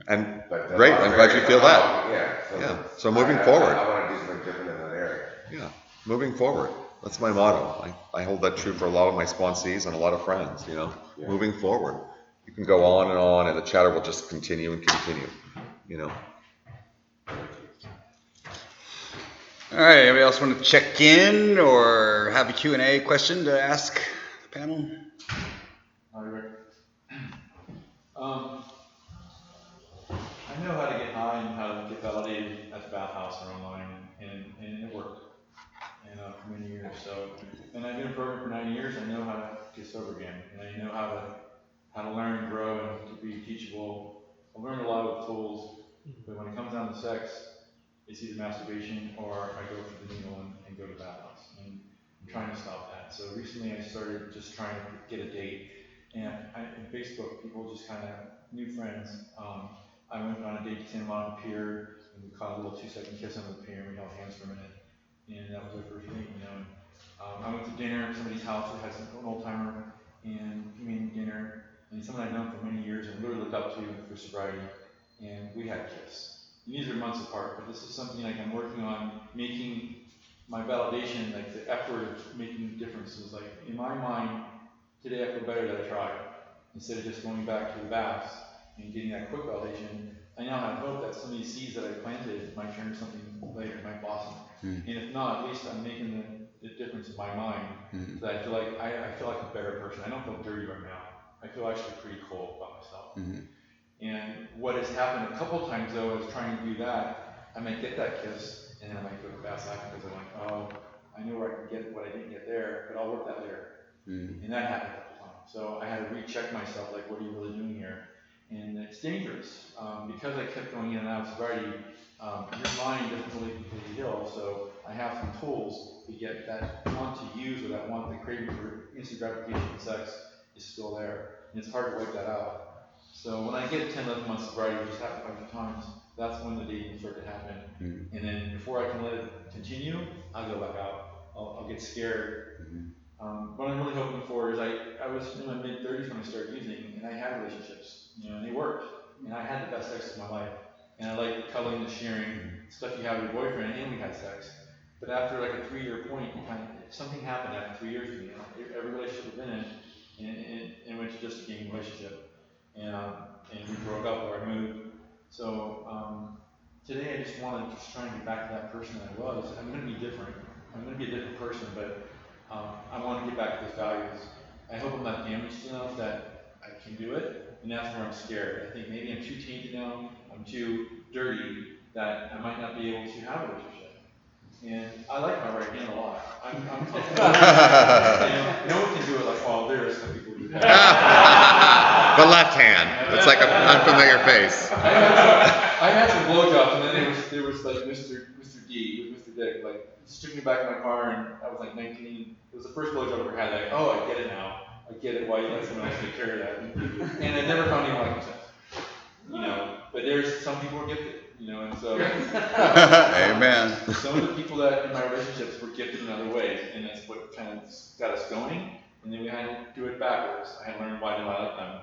Speaker 3: And great, I'm glad you feel that. So moving forward.
Speaker 8: I want to do something different in that area.
Speaker 3: Yeah, moving forward. That's my motto. I hold that true for a lot of my sponsees and a lot of friends, moving forward. You can go on, and the chatter will just continue and continue,
Speaker 1: All right, anybody else want to check in or have a Q&A question to ask the panel?
Speaker 9: Hi, Rick. I know how to get high and how to get validated at the bathhouse or online, and it worked. And for many years. And I've been in a program for 9 years. I know how to get sober again, and I know how to learn and grow and to be teachable. I've learned a lot of tools, but when it comes down to sex, it's either masturbation or I go for the needle and go to the bathhouse. And I'm trying to stop that. So recently I started just trying to get a date. And in Facebook, people just kind of, new friends. I went on a date to him on the pier, and we caught a little 2-second kiss on the pier, and we held hands for a minute. And that was our first date, And I went to dinner at somebody's house that has an old timer, and he made me dinner. And someone I'd known for many years and really looked up to for sobriety. And we had a kiss. And these are months apart, but this is something like I'm working on making my validation, like the effort of making differences. Like in my mind, today I feel better that I tried. Instead of just going back to the baths and getting that quick validation, I now have hope that some of these seeds that I planted might turn into something later, might blossom. And if not, at least I'm making the difference in my mind, so that I feel like I feel like a better person. I don't feel dirty right now. I feel actually pretty cool about myself. And what has happened a couple of times though is trying to do that, I might get that kiss, and then I might go to fast life because I'm like, oh, I know where I can get what I didn't get there, but I'll work that later. And that happened a couple times. So I had to recheck myself, like, what are you really doing here? And it's dangerous because I kept going in and out of sobriety. Your mind doesn't really completely heal, so I have some tools to get that want to use or that want, the craving for instant gratification and sex is still there, and it's hard to wipe that out. So when I get 10, 11 months sobriety, which has happened a bunch of times, that's when the dating will start to happen. And then before I can let it continue, I'll go back out. I'll get scared. What I'm really hoping for is I was in my mid-30s when I started using, and I had relationships, and they worked, and I had the best sex of my life. And I like the cuddling, the sharing, stuff you have with your boyfriend, and we had sex. But after like a 3-year point, something happened after 3 years with me. Every relationship I've been in, and it went to just a game relationship. And we broke up or I moved. So today I just want to try and get back to that person that I was. I'm going to be different. I'm going to be a different person, but I want to get back to those values. I hope I'm not damaged enough that I can do it, and that's where I'm scared. I think maybe I'm too tainted now, I'm too dirty, that I might not be able to have a relationship. And I like my right hand a lot. I'm no one can do it like, oh, there are some people who do that.
Speaker 3: The left hand. It's like an unfamiliar face.
Speaker 9: I had some blowjobs, and then there was like Mr. D with Mr. Dick, like just took me back in my car, and I was like 19. It was the first blowjob I ever had. Like, oh, I get it now. I get it. Why you let someone else take care of that? And I never found anyone like myself. But there's some people who are gifted, and so.
Speaker 1: Amen.
Speaker 9: Some of the people that in my relationships were gifted in other ways, and that's what kind of got us going. And then we had to do it backwards. I had to learn why do I like them.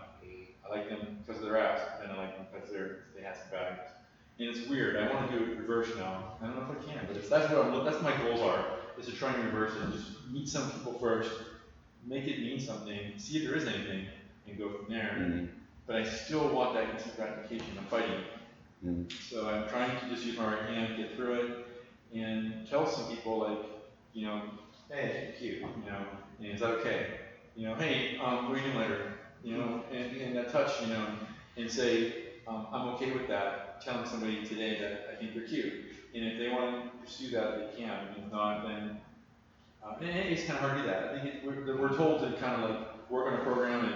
Speaker 9: I like them because of their ass, and I like them because they have some values. And it's weird. I want to do it reverse now. I don't know if I can, but that's what my goals are. Is to try and reverse it and just meet some people first, make it mean something, see if there is anything, and go from there. But I still want that instant gratification. I'm fighting. So I'm trying to just use my right hand, get through it, and tell some people like, hey, cute, and is that okay? Hey, what are you doing later? And that touch, and say, I'm okay with that, telling somebody today that I think they're cute. And if they want to pursue that, they can. And if not, then, and it's kind of hard to do that. I think we're told to kind of like work on a program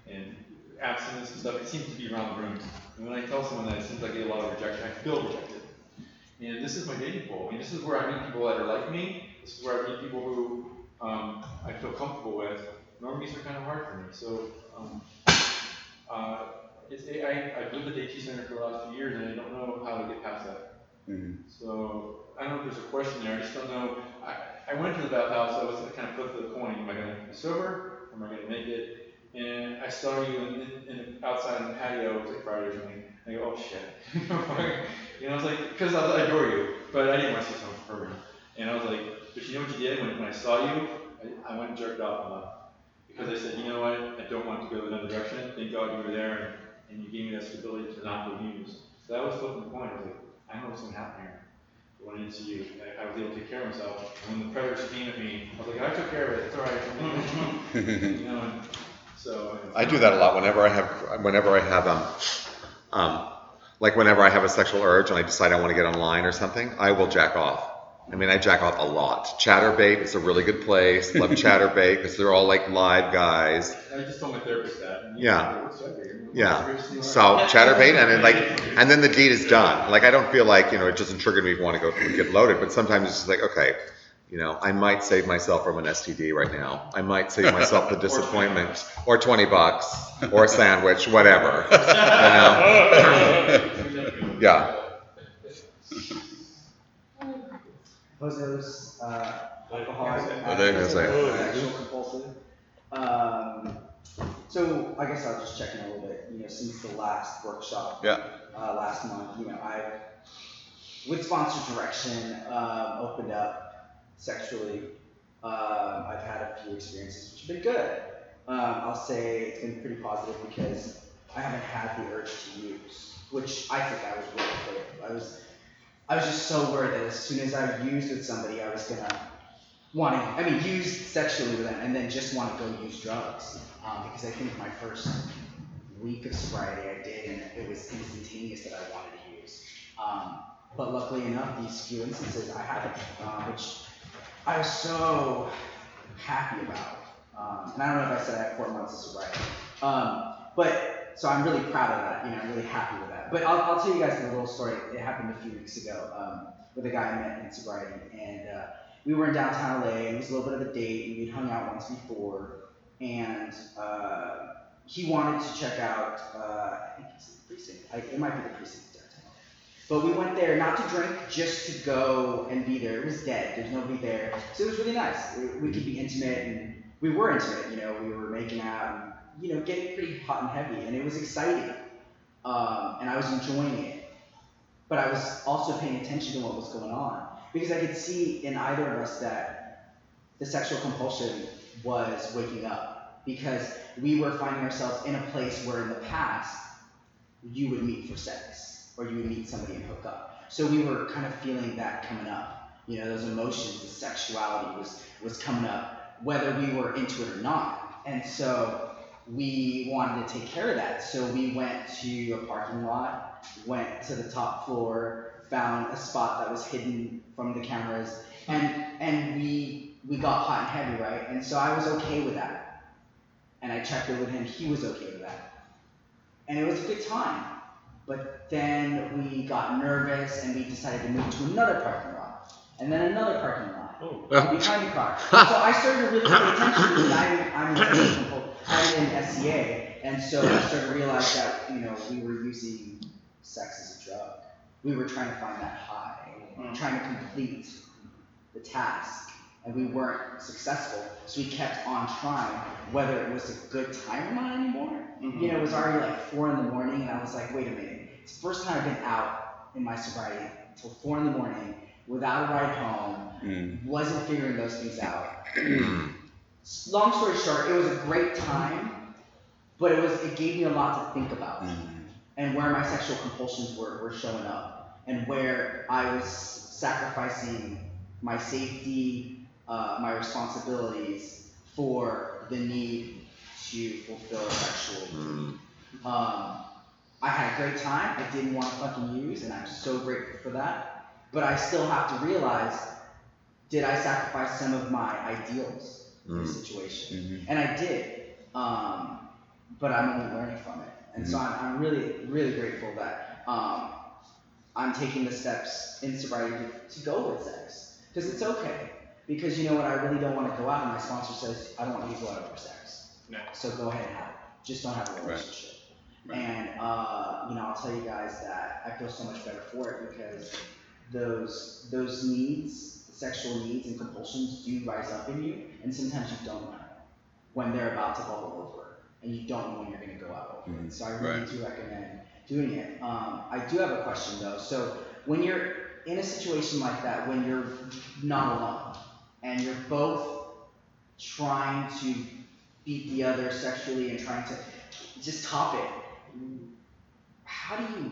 Speaker 9: and abstinence and stuff. It seems to be around the room. And when I tell someone that it seems like I get a lot of rejection, I feel rejected. And this is my dating pool. I mean, this is where I meet people that are like me. This is where I meet people who I feel comfortable with. Normies are kind of hard for me. So I've lived at the AT Center for the last few years, and I don't know how to get past that. So I don't know if there's a question there. I just don't know. I went to the bathhouse. I was kind of flipped the coin. Am I going to be sober? Or am I going to make it? And I saw you outside on the patio. It was like Friday or something. I go, oh shit. I was like, because I adore you, but I didn't want to see someone program. And I was like, but you know what you did when I saw you? I went and jerked off and left. Because I said, you know what? I don't want to go another direction. Thank God you were there, and you gave me that stability to not go use. So that was flipping the coin. I was like, I know what's going to happen here. But when I didn't see you, I was able to take care of myself. And when the predators came at me, I was like, I took care of it. It's all right. And so
Speaker 3: I do that a lot whenever I have like whenever I have a sexual urge and I decide I want to get online or something, I will jack off. I mean, I jack off a lot. Chatterbait is a really good place. Love Chatterbait because they're all like live guys.
Speaker 9: I just told my therapist that.
Speaker 3: Yeah. So Chatterbait, and then the deed is done. Like I don't feel like it doesn't trigger me to want to go and get loaded, but sometimes it's just like okay. I might save myself from an STD right now. I might save myself the disappointment, or $20, or a sandwich, whatever. Yeah.
Speaker 10: Jose's alcoholic, sexual compulsive. So I guess I'll just check in a little bit. Since the last workshop, last month, I've, with sponsor direction, opened up sexually. I've had a few experiences which have been good. I'll say it's been pretty positive because I haven't had the urge to use, which I think I was really afraid of. I was just so worried that as soon as I used with somebody, I was gonna use sexually with them, and then just want to go use drugs. Because I think my first week of sobriety I did, and it was instantaneous that I wanted to use. But luckily enough, these few instances I haven't, which I was so happy about. And I don't know if I said I had 4 months of sobriety. So I'm really proud of that. I'm really happy with that. But I'll tell you guys a little story. It happened a few weeks ago with a guy I met in sobriety, and we were in downtown LA, and it was a little bit of a date, and we'd hung out once before, and he wanted to check out, I think it's the precinct. It might be the precinct downtown. But we went there not to drink, just to go and be there. It was dead. There's nobody there. So it was really nice. We could be intimate, and we were intimate. We were making out, and, getting pretty hot and heavy, and it was exciting. And I was enjoying it. But I was also paying attention to what was going on, because I could see in either of us that the sexual compulsion was waking up, because we were finding ourselves in a place where in the past you would meet for sex, or you would meet somebody and hook up. So we were kind of feeling that coming up. Those emotions, the sexuality was coming up, whether we were into it or not. And so we wanted to take care of that. So we went to a parking lot, went to the top floor, found a spot that was hidden from the cameras, and we got hot and heavy, right? And so I was okay with that. And I checked it with him, he was okay with that. And it was a good time. But then we got nervous, and we decided to move to another parking lot, and then another parking lot, behind the car. So I started to really pay attention, because I'm in SCA, and so I started to realize that, we were using sex as a drug. We were trying to find that high, trying to complete the task, and we weren't successful. So we kept on trying, whether it was a good time or not anymore. It was already like 4 in the morning, and I was like, wait a minute. It's the first time I've been out in my sobriety until 4 in the morning without a ride home, wasn't figuring those things out. Long story short, it was a great time, but it gave me a lot to think about, and where my sexual compulsions were showing up, and where I was sacrificing my safety, my responsibilities for the need to fulfill sexual need. I had a great time. I didn't want to fucking use, and I'm so grateful for that. But I still have to realize, did I sacrifice some of my ideals in this situation? And I did. But I'm only learning from it. And so I'm really, really grateful that I'm taking the steps in sobriety to go with sex. Because it's okay. Because you know what, I really don't want to go out, and my sponsor says, I don't want you to go out over sex. No. So go ahead and have it. Just don't have a relationship. Right. And I'll tell you guys that I feel so much better for it, because those needs, sexual needs and compulsions, do rise up in you, and sometimes you don't know when they're about to bubble over, and you don't know when you're going to go out over it. So I really do recommend doing it. I do have a question though. So when you're in a situation like that, when you're not alone, and you're both trying to beat the other sexually and trying to just top it, how do you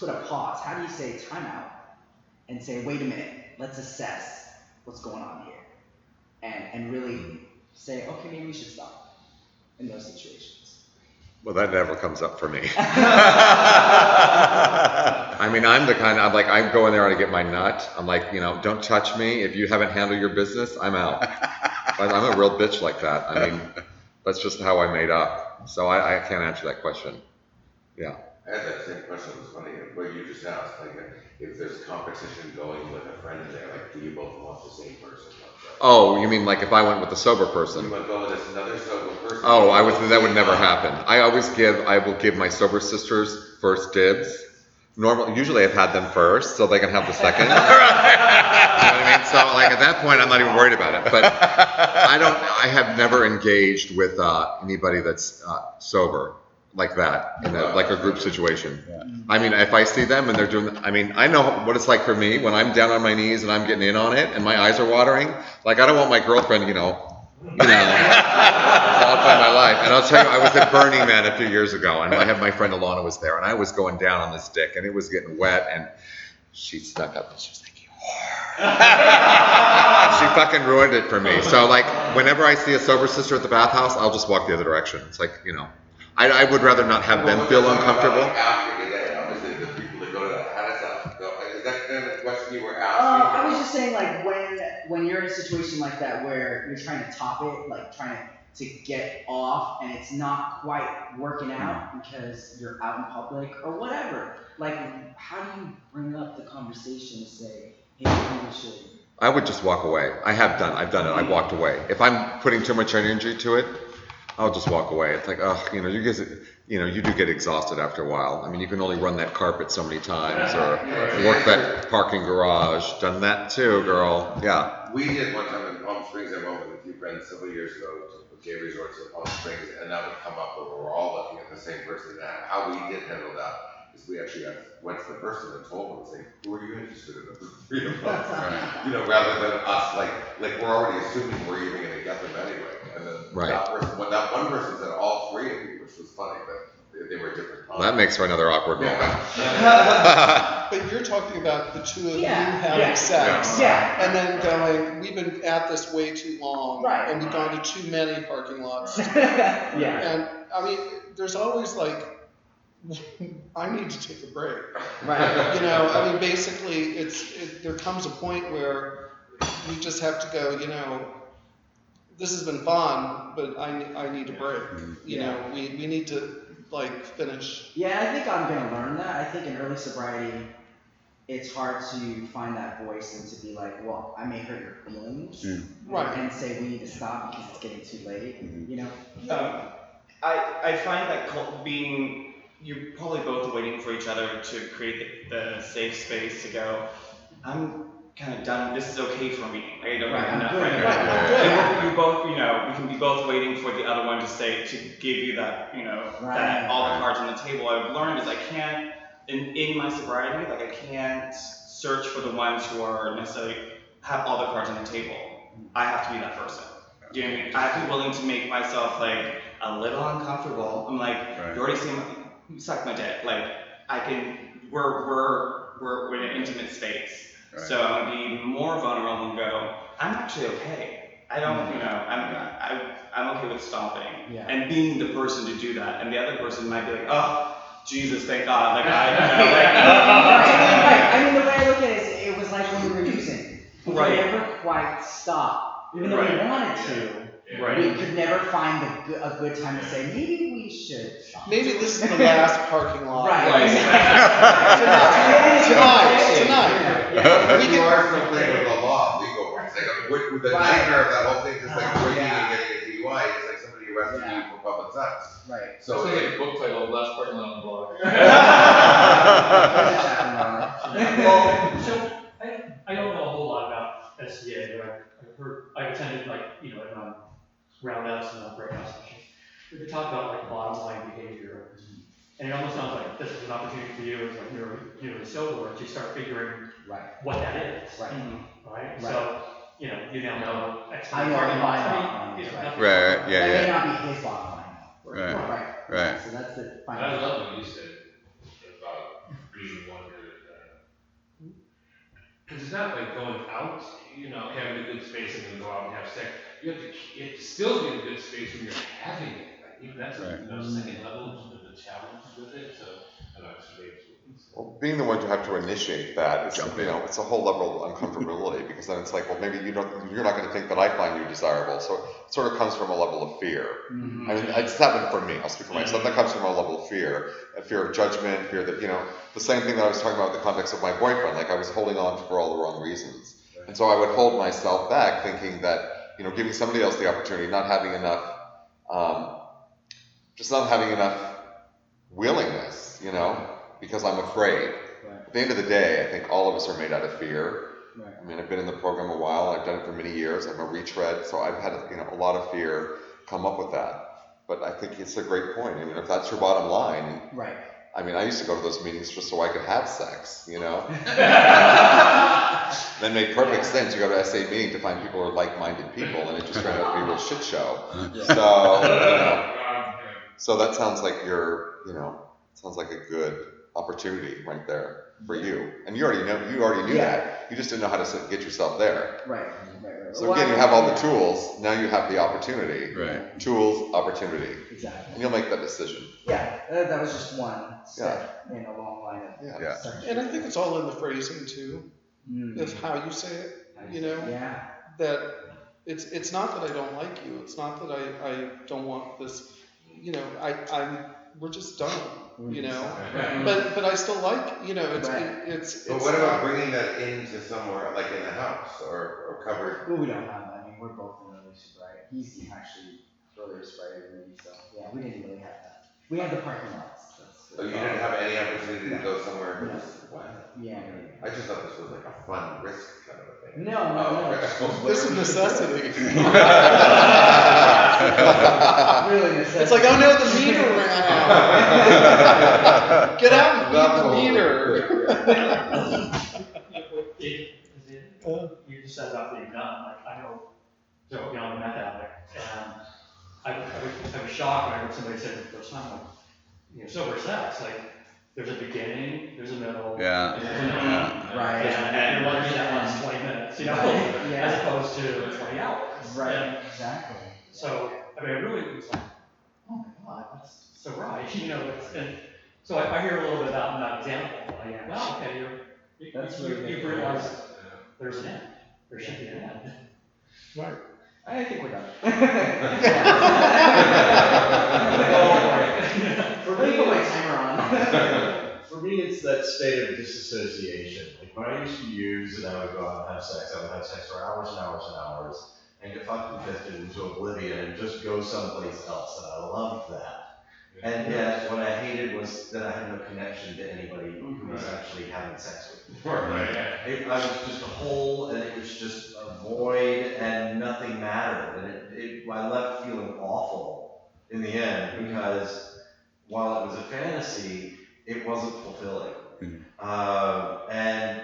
Speaker 10: put a pause? How do you say time out and say, wait a minute, let's assess what's going on here, and really say, okay, maybe we should stop in those situations?
Speaker 3: Well, that never comes up for me. I mean, I'm the kind of, I'm going there to get my nut. I'm like, don't touch me. If you haven't handled your business, I'm out. I'm a real bitch like that. I mean, that's just how I made up. So I can't answer that question. Yeah.
Speaker 8: I had that same question. It was funny. What you just asked, if there's competition going with a friend there, do you both want the same person?
Speaker 3: Oh, you mean if I went with a sober person?
Speaker 8: You want to go with another sober person?
Speaker 3: Oh, that would never happen. I will give my sober sisters first dibs. Usually I've had them first, so they can have the second. You know what I mean? So at that point, I'm not even worried about it. But I have never engaged with anybody that's sober like that in a group situation. Yeah. I mean, if I see them and they're doing, I know what it's like for me when I'm down on my knees and I'm getting in on it and my eyes are watering. I don't want my girlfriend, all find my life. And I'll tell you, I was at Burning Man a few years ago, and I had my friend Alana was there, and I was going down on this dick, and it was getting wet, and she snuck up and she was like, "You whore." She fucking ruined it for me. So like, whenever I see a sober sister at the bathhouse, I'll just walk the other direction. It's like, I would rather not have them feel uncomfortable.
Speaker 8: After today, obviously, the people that go to that, how does that go? Is that kind of the question you were
Speaker 10: I
Speaker 8: asking?
Speaker 10: was just saying, like, when you're in a situation like that where you're trying to top it, like trying to get off, and it's not quite working out because you're out in public or whatever. Like, how do you bring up the conversation to say, hey, maybe we should?
Speaker 3: I would just walk away. I've done it. I've walked away. If I'm putting too much energy to it, I'll just walk away. It's like, you guys, you do get exhausted after a while. I mean, you can only run that carpet so many times, or work that parking garage. Done that too, girl. Yeah.
Speaker 8: We did one time in Palm Springs. I went with a few friends several years ago to gay resorts in Palm Springs, and that would come up where we're all looking at the same person. And how we did handle that is we actually went to the person and told them, saying, "Who are you interested in?" The three of us, rather than us like we're already assuming we're even going to get them anyway. And then that one person said all three of you, which was funny, but they were different.
Speaker 3: Well, that makes for another awkward moment.
Speaker 5: But you're talking about the two of you having sex, and then going, we've been at this way too long, and we've gone to too many parking lots. And I mean, there's always like, I need to take a break.
Speaker 10: Right.
Speaker 5: I mean, basically, there comes a point where you just have to go, this has been fun, but I need a break. We need to like finish.
Speaker 10: Yeah, I think I'm gonna learn that. I think in early sobriety, it's hard to find that voice and to be like, well, I may hurt your feelings, and say we need to stop because it's getting too late.
Speaker 7: I find that you're probably both waiting for each other to create the safe space to go, I'm kind of done. This is okay for me. I don't have enough right now. You both, we can be both waiting for the other one to give you that, that all the cards on the table. What I've learned is I can't, in my sobriety, like I can't search for the ones who are necessarily have all the cards on the table. I have to be that person. Do you know what I mean? I have to be willing to make myself like a little uncomfortable. I'm like, you already seen you suck my dick. Like we're in an intimate space. So I'm gonna be more vulnerable and go, I'm actually okay. I don't, I'm okay with stopping and being the person to do that. And the other person might be like, oh, Jesus, thank God. Like
Speaker 10: I mean, the way I look at it is, it was like when we were using. We could never quite stop, even though we wanted to. We could never find a good time to say, maybe we should stop.
Speaker 5: Maybe this is the last parking lot. Tonight.
Speaker 8: You are still playing with the law, legal rights. With the nightmare of that whole thing, just like drinking and getting a DUI, it's like somebody arresting you for public sex.
Speaker 10: Right.
Speaker 4: So it's like a book title, Last Parking Lot on the Block.
Speaker 2: Well, so I don't know a whole lot about SDA, but I've attended roundouts and breakout sessions. We could talk about like bottom line behavior, and it almost sounds like this is an opportunity for you as like newly sober to start figuring what that is. Right. So you now know X
Speaker 10: I know
Speaker 2: parking
Speaker 10: my
Speaker 2: lots.
Speaker 10: bottom line is,
Speaker 3: That
Speaker 10: may not be his bottom line.
Speaker 3: Right.
Speaker 10: So that's the final.
Speaker 4: I love what you said about being one because it's not like going out, having a good space and then go out and have sex. You have to still be in a good space when you're having it. Like even that's second level of the challenge with it. So I don't know,
Speaker 3: well, being the one to have to initiate that is, it's a whole level of uncomfortability because then it's like, well, maybe you're not going to think that I find you desirable. So it sort of comes from a level of fear. I mean, it's happened for me. I'll speak for myself. That comes from a level of fear, a fear of judgment, fear that, the same thing that I was talking about in the context of my boyfriend. Like I was holding on for all the wrong reasons. And so I would hold myself back thinking that, giving somebody else the opportunity, not having enough, just not having enough willingness, because I'm afraid. At the end of the day, I think all of us are made out of fear. I mean, I've been in the program a while. I've done it for many years. I'm a retread, so I've had a lot of fear come up with that. But I think it's a great point. I mean, if that's your bottom line, I mean, I used to go to those meetings just so I could have sex, you know? That made perfect sense. You go to SA meeting to find people who are like-minded people, and it just turned out to be a real shit show. So, so that sounds like sounds like a good opportunity right there for you. And you already knew that. You just didn't know how to get yourself there.
Speaker 10: Right.
Speaker 3: So again, you have all the tools. Now you have the opportunity.
Speaker 1: Right.
Speaker 3: Tools, opportunity.
Speaker 10: Exactly.
Speaker 3: And you'll make that decision.
Speaker 10: Yeah, that was just one step in a long line of stuff.
Speaker 5: And I think it's all in the phrasing too, of how you say it.
Speaker 10: Yeah.
Speaker 5: That it's not that I don't like you. It's not that I don't want this. We're just done. But I still like. It's.
Speaker 8: But what about bringing that into somewhere like in the house or covered?
Speaker 10: Well, we don't have that. I mean, we're both in early sobriety. He's actually earlier sobriety than me, so yeah, we didn't really have that. We had the parking lots.
Speaker 8: So you didn't have any opportunity to go somewhere?
Speaker 10: No.
Speaker 8: What?
Speaker 10: Yeah.
Speaker 8: I just thought this was like a fun risk kind of a thing.
Speaker 10: No.
Speaker 5: This is necessity.
Speaker 10: Really necessity.
Speaker 5: It's like, oh no, the meter ran out. Get out and beat the meter.
Speaker 2: You just said about being done. Like I know, I'm a meth addict, and I was shocked when I heard somebody say for the first time, like, sober sex, like there's a beginning, there's a middle, and there's an end.
Speaker 10: Right.
Speaker 2: And you're lucky that lasts 20 minutes, as opposed to 20 hours.
Speaker 10: Right.
Speaker 2: And
Speaker 10: Exactly.
Speaker 2: so, I really was like, oh my God, that's so right. And so I hear a little bit about that example. Like, wow, okay, you've realized there's an end. There should be an end.
Speaker 5: Right.
Speaker 10: I think we're done.
Speaker 11: For me, put my timer on. For me, it's that state of disassociation. Like when I used to use and I would go out and have sex, I would have sex for hours and hours and hours and get fucking fisted into oblivion and just go someplace else. And I loved that. And yet, what I hated was that I had no connection to anybody who was actually having sex with me. I was just a hole, and it was just a void, and nothing mattered. And I left feeling awful in the end because while it was a fantasy, it wasn't fulfilling. And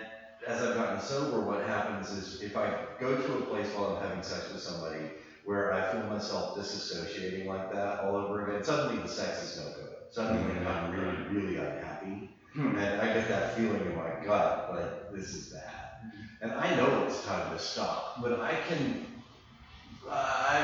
Speaker 11: as I've gotten sober, what happens is if I go to a place while I'm having sex with somebody where I feel myself disassociating like that all over again, suddenly the sex is no good. Suddenly I'm really, really unhappy. And I get that feeling in my gut, like, this is bad. And I know it's time to stop, but I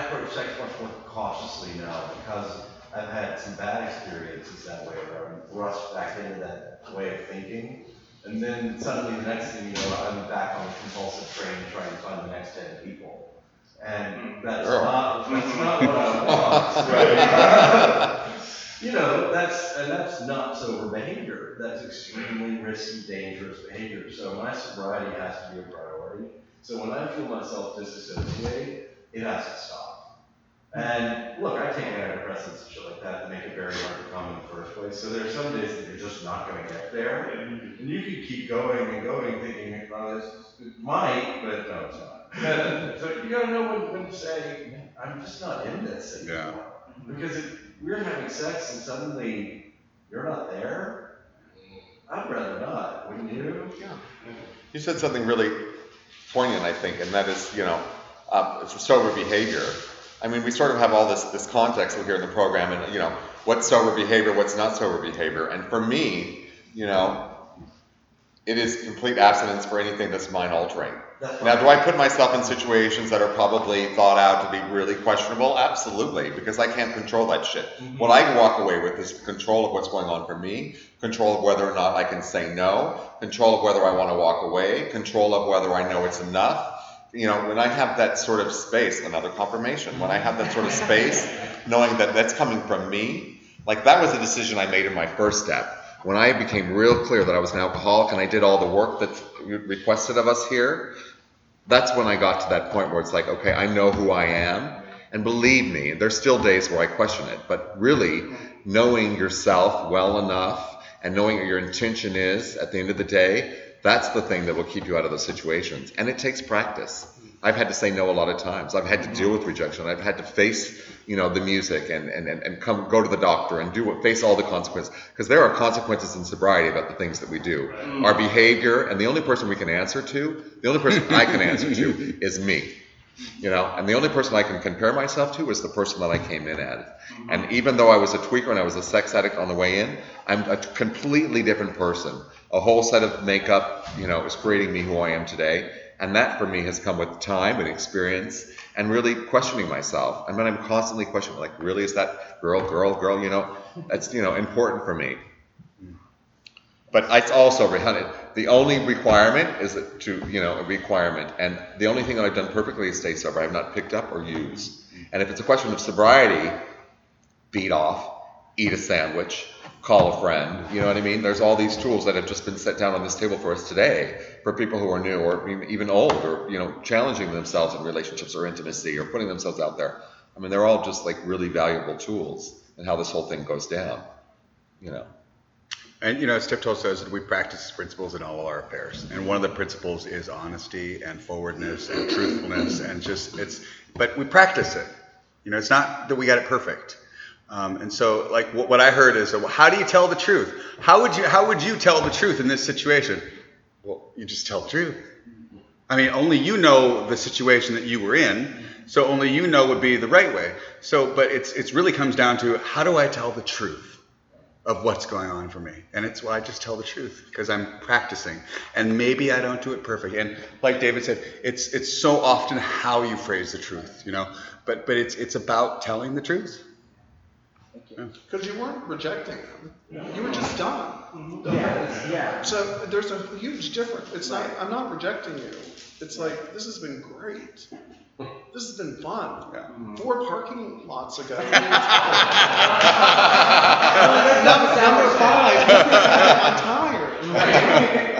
Speaker 11: approach sex much more cautiously now because I've had some bad experiences that way where I'm thrust back into that way of thinking. And then suddenly the next thing you know, I'm back on the compulsive train trying to find the next 10 people. And that's not what I want. Right? That's not sober behavior. That's extremely risky, dangerous behavior. So my sobriety has to be a priority. So when I feel myself disassociate, it has to stop. And look, I take antidepressants and shit like that to make it very hard to come in the first place. So there are some days that you're just not going to get there. And you can keep going and going thinking, it might, but no, it's not. So you gotta know when to say, I'm just not in this anymore. Because if we're having sex and suddenly you're not there, I'd rather not, wouldn't you? Yeah.
Speaker 3: You said something really poignant, I think, and that is, sober behavior. I mean, we sort of have all this context here in the program, and what's sober behavior, what's not sober behavior, and for me, it is complete abstinence for anything that's mind altering. Now, do I put myself in situations that are probably thought out to be really questionable? Absolutely, because I can't control that shit. What I walk away with is control of what's going on for me, control of whether or not I can say no, control of whether I want to walk away, control of whether I know it's enough. When I have that sort of space, another confirmation, when I have that sort of space, knowing that that's coming from me, like that was a decision I made in my first step. When I became real clear that I was an alcoholic and I did all the work that's requested of us here, that's when I got to that point where it's like, okay, I know who I am. And believe me, there's still days where I question it, but really knowing yourself well enough and knowing what your intention is at the end of the day, that's the thing that will keep you out of those situations. And it takes practice. I've had to say no a lot of times. I've had to deal with rejection. I've had to face, the music and go to the doctor and face all the consequences. Because there are consequences in sobriety about the things that we do. Our behavior, and the only person I can answer to is me. And the only person I can compare myself to is the person that I came in as. And even though I was a tweaker and I was a sex addict on the way in, I'm a completely different person. A whole set of makeup, is creating me who I am today. And that for me has come with time and experience and really questioning myself. I mean, I'm constantly questioning, like, really, is that girl, that's, important for me. But it's also, the only requirement is a requirement. And the only thing that I've done perfectly is stay sober. I have not picked up or used. And if it's a question of sobriety, beat off, eat a sandwich, call a friend, you know what I mean? There's all these tools that have just been set down on this table for us today for people who are new or even old or, challenging themselves in relationships or intimacy or putting themselves out there. I mean, they're all just like really valuable tools in how this whole thing goes down,
Speaker 1: And, as Tip Toe says, that we practice these principles in all our affairs. And one of the principles is honesty and forwardness and truthfulness and but we practice it. It's not that we got it perfect. And so, like, what I heard is, how do you tell the truth? How would you tell the truth in this situation? Well, you just tell the truth. I mean, only you know the situation that you were in, so only you know would be the right way. So, but it's really comes down to, how do I tell the truth of what's going on for me? And it's why I just tell the truth, because I'm practicing. And maybe I don't do it perfect. And like David said, it's so often how you phrase the truth, But it's about telling the truth.
Speaker 5: Because you weren't rejecting them. You were just done.
Speaker 10: Yeah.
Speaker 5: So there's a huge difference. It's not, I'm not rejecting you. It's like, this has been great. This has been fun.
Speaker 1: Yeah.
Speaker 5: 4 parking lots ago. Number 5. I'm tired.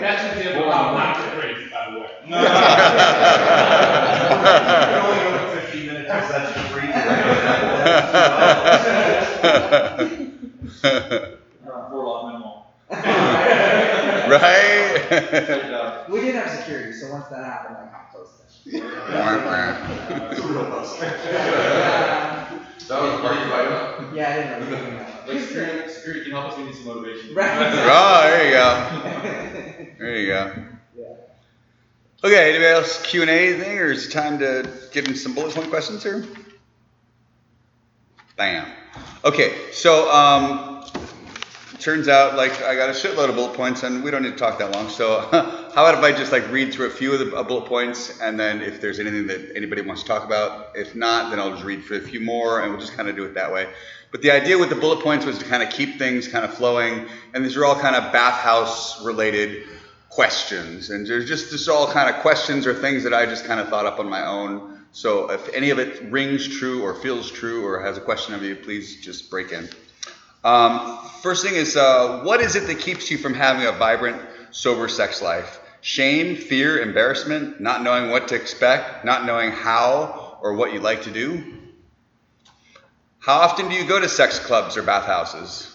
Speaker 4: That's an example of how not to crazy, by the way.
Speaker 11: You can only go for 15 minutes because that's free.
Speaker 9: Four-lot minimal.
Speaker 1: Right?
Speaker 10: We did have security, so once that happened, I got close to it.
Speaker 8: That was pretty right up.
Speaker 10: Yeah, I didn't know.
Speaker 9: Like security can help us, we need some motivation.
Speaker 10: Right.
Speaker 1: Oh, there you go.
Speaker 10: Yeah.
Speaker 1: Okay, anybody else Q&A thing, or is it time to get into some bullet point questions here? Bam. Okay, so turns out like I got a shitload of bullet points, and we don't need to talk that long. So how about if I just like read through a few of the bullet points, and then if there's anything that anybody wants to talk about, if not, then I'll just read through a few more, and we'll just kind of do it that way. But the idea with the bullet points was to kind of keep things kind of flowing, and these are all kind of bathhouse related questions, and there's just all kind of questions or things that I just kind of thought up on my own. So if any of it rings true or feels true or has a question of you, please just break in. First thing is, what is it that keeps you from having a vibrant, sober sex life? Shame, fear, embarrassment, not knowing what to expect, not knowing how or what you like to do? How often do you go to sex clubs or bathhouses?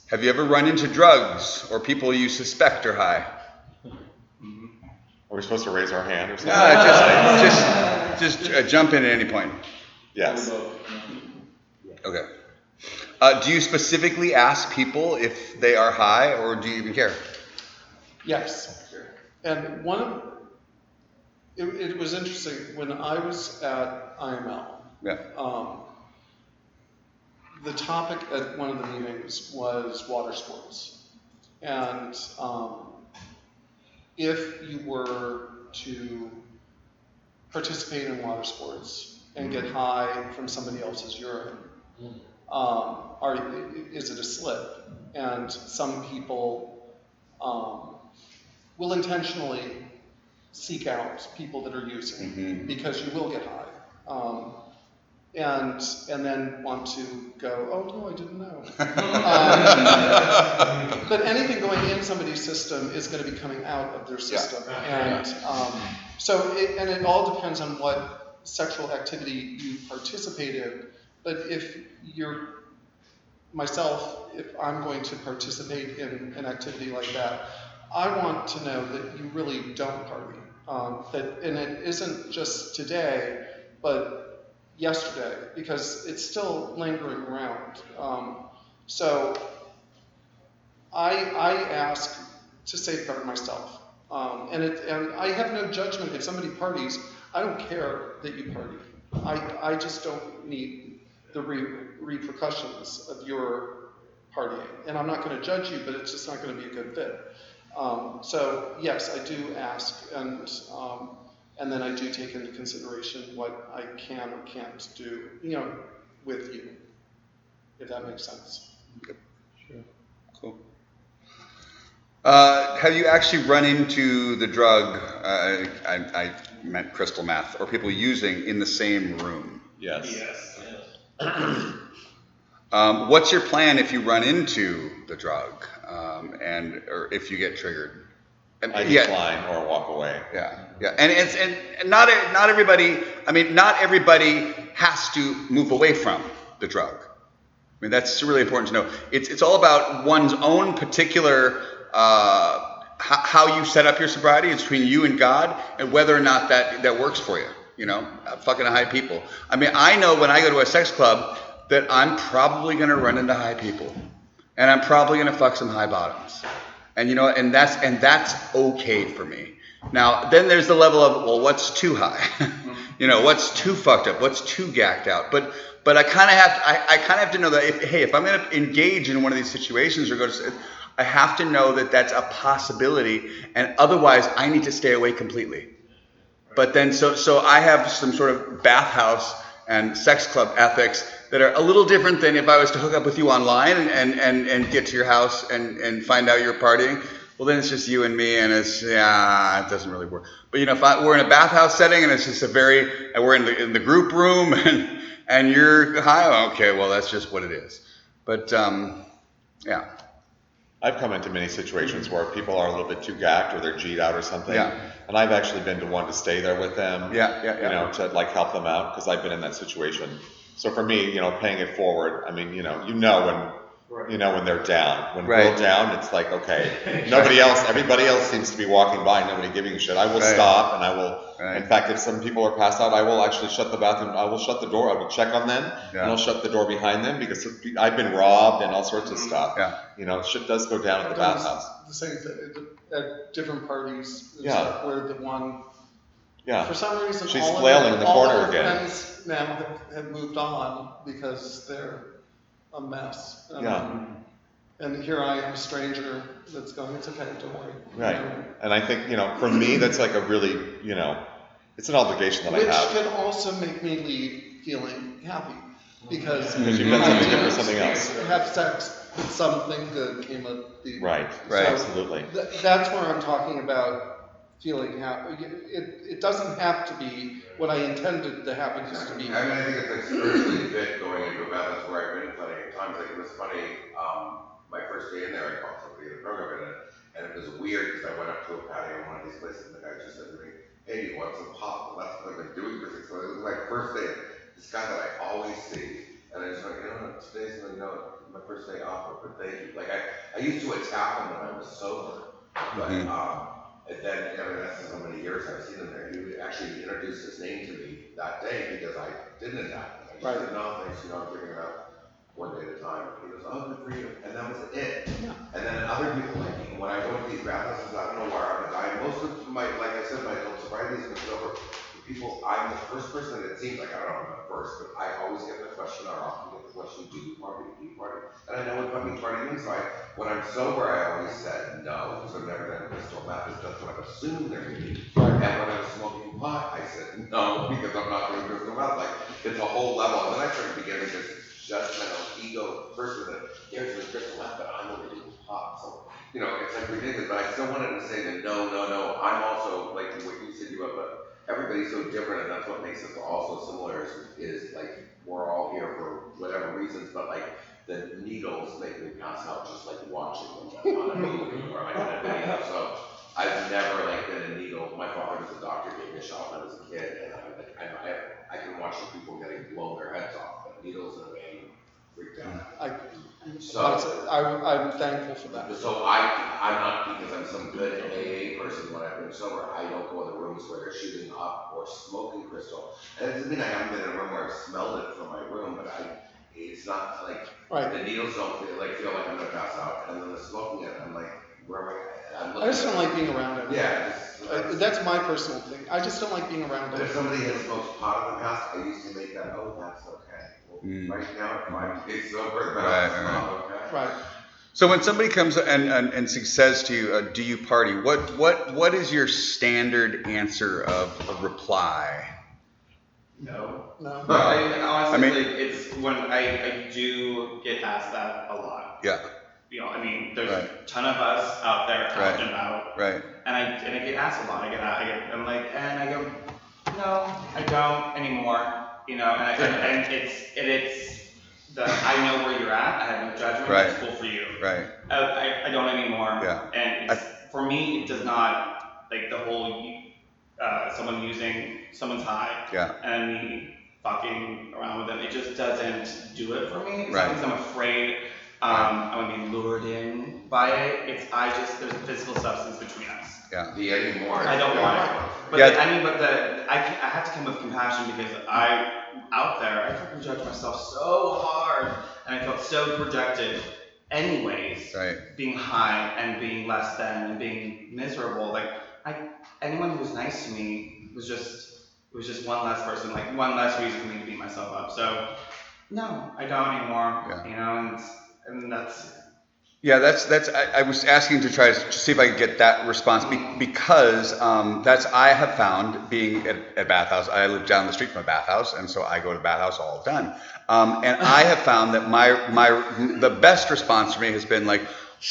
Speaker 1: Have you ever run into drugs or people you suspect are high?
Speaker 3: Are we supposed to raise our hand or something?
Speaker 1: Just jump in at any point.
Speaker 3: Yes.
Speaker 1: Okay. Do you specifically ask people if they are high, or do you even care?
Speaker 5: Yes. And it was interesting when I was at IML.
Speaker 1: Yeah.
Speaker 5: The topic at one of the meetings was water sports, and if you were to participate in water sports and get high from somebody else's urine, is it a slip? And some people will intentionally seek out people that are using because you will get high, and then want to go, oh no, I didn't know. But anything going in somebody's system is going to be coming out of their system, and so it all depends on what sexual activity you participate in. But if I'm going to participate in an activity like that, I want to know that you really don't party. And it isn't just today, but yesterday, because it's still lingering around. So I ask to safeguard myself. And I have no judgment. If somebody parties, I don't care that you party. I just don't need the repercussions of your partying. And I'm not going to judge you, but it's just not going to be a good fit. So yes, I do ask, and then I do take into consideration what I can or can't do, with you, if that makes sense.
Speaker 1: Sure. Cool. Have you actually run into the drug, I meant crystal meth, or people using in the same room?
Speaker 3: Yes.
Speaker 1: What's your plan if you run into the drug, or if you get triggered?
Speaker 3: I decline or walk away.
Speaker 1: Yeah, and not everybody. I mean, not everybody has to move away from the drug. I mean, that's really important to know. It's all about one's own particular how you set up your sobriety. It's between you and God, and whether or not that works for you. Fucking high people. I mean, I know when I go to a sex club that I'm probably going to run into high people, and I'm probably going to fuck some high bottoms, and that's okay for me. Now, then there's the level of, well, what's too high? What's too fucked up? What's too gacked out? But I kind of have to know that if I'm going to engage in one of these situations or I have to know that that's a possibility, and otherwise I need to stay away completely. But then, so I have some sort of bathhouse and sex club ethics that are a little different than if I was to hook up with you online and get to your house and find out you're partying. Well, then it's just you and me, and it doesn't really work. But if we're in a bathhouse setting and it's just we're in the group room and you're high, okay, well that's just what it is. But yeah.
Speaker 3: I've come into many situations where people are a little bit too gacked or they're G'd out or something.
Speaker 1: Yeah.
Speaker 3: And I've actually been to one to stay there with them.
Speaker 1: Yeah.
Speaker 3: To help them out because I've been in that situation. So for me, paying it forward, I mean, when they're down. When we're down, it's like, okay, everybody else seems to be walking by, nobody giving a shit. I will stop and I will, in fact, if some people are passed out, I will actually shut the bathroom, I will shut the door, I will check on them, and I'll shut the door behind them because I've been robbed and all sorts of stuff. Shit does go down at the bathhouse.
Speaker 5: The same thing at different parties. Where the one, for some reason,
Speaker 3: she's flailing in the corner again.
Speaker 5: Friends now have moved on because they're a mess. And here I am, a stranger that's going, it's okay, don't worry.
Speaker 3: Right. And I think, for me, that's like a really, it's an obligation that I have.
Speaker 5: Which can also make me leave feeling happy. Because
Speaker 3: you've done something good for something else.
Speaker 5: Have sex, but something good came of the...
Speaker 3: Right,
Speaker 5: so
Speaker 3: absolutely.
Speaker 5: That's where I'm talking about feeling happy. It doesn't have to be what I intended the happiness to be.
Speaker 8: I think it's like spiritually fit going into a bath. That's where I've been plenty of times. Like it was funny, my first day in there, I called somebody in the program and it was weird because I went up to a patio in one of these places and the guy just said to me, hey, do you want some pop? Well, that's what I've been doing for 6 months. It was my first day. This guy that I always see, and I just went, today's my first day off, but thank you. Like I used to attack him when I was sober, but and then that's how many years I've seen him there. He actually introduced his name to me that day because I didn't attack him. I just said, no, thanks, I'm figuring it out one day at a time. He goes, oh, good for you. And that was it. And then other people, like when I go to these bathhouses, I don't know where I'm dying. Most of my, like I said, my adult sobriety has been over. People, I'm the first person that it seems like, I don't know if I'm the first, but I always get the question, or often get the question, do you party? And I know what fucking party means, so when I'm sober, I always said no, because I've never done crystal meth, that's what I'm assuming they're going to be. And when I was smoking pot, I said no, because I'm not doing crystal meth. Like, it's a whole level. And then I started to get into this judgmental ego person that there's no crystal meth, but I'm only doing pot. So, it's like ridiculous, but I still wanted to say that no, I'm also, like what you said you have, but everybody's so different, and that's what makes us all so similar is like we're all here for whatever reasons, but like the needles make me pass out just like watching them on a movie or like on a video. So I've never like been a needle. My father was a doctor, gave me a shot when I was a kid, and I can watch the people getting blown their heads off, but needles and vein freaked out. So
Speaker 5: I'm thankful for that.
Speaker 8: So I'm not, because I'm some good AA person when I've been sober, I don't go in the rooms where they're shooting up or smoking crystal. And it doesn't mean I haven't been in a room where I've smelled it from my room, but it's not like, the needles don't feel like I'm gonna pass out. And then the smoking it, I'm like, where am I?
Speaker 5: I just don't like being around it.
Speaker 8: Yeah.
Speaker 5: That's my personal thing. I just don't like being around it.
Speaker 8: But if somebody has smoked pot in the past, I used to make that, that's okay. Well, right now, if I'm sober, that's not okay.
Speaker 5: Right.
Speaker 1: So when somebody comes and says to you, do you party? What is your standard answer of a reply?
Speaker 7: No.
Speaker 1: I mean,
Speaker 7: it's when I do get asked that a lot.
Speaker 1: Yeah.
Speaker 7: You know, I mean, there's a ton of us out there out and about.
Speaker 1: Right.
Speaker 7: And I get asked a lot. I'm like, and I go, no, I don't anymore. You know, and it's I know where you're at. I have no judgment.
Speaker 1: Right.
Speaker 7: It's cool for you.
Speaker 1: Right.
Speaker 7: I don't anymore.
Speaker 1: Yeah.
Speaker 7: And for me, it does not, like the whole someone using someone's high.
Speaker 1: Yeah.
Speaker 7: And me fucking around with them. It just doesn't do it for me. It's
Speaker 1: Right.
Speaker 7: not because I'm afraid I'm gonna be lured in by it. There's a physical substance between us.
Speaker 1: Yeah.
Speaker 8: Anymore.
Speaker 7: I don't want it. But I have to come with compassion because out there, I fucking judge myself so hard, and I felt so projected anyways, being high and being less than and being miserable. Like, anyone who was nice to me was just one less person, like one less reason for me to beat myself up. So, no, I don't anymore, you know, and that's...
Speaker 1: Yeah, I was asking to try to see if I could get that response because I have found being at bathhouse. I live down the street from a bathhouse, and so I go to the bathhouse all the time. And I have found that the best response for me has been like,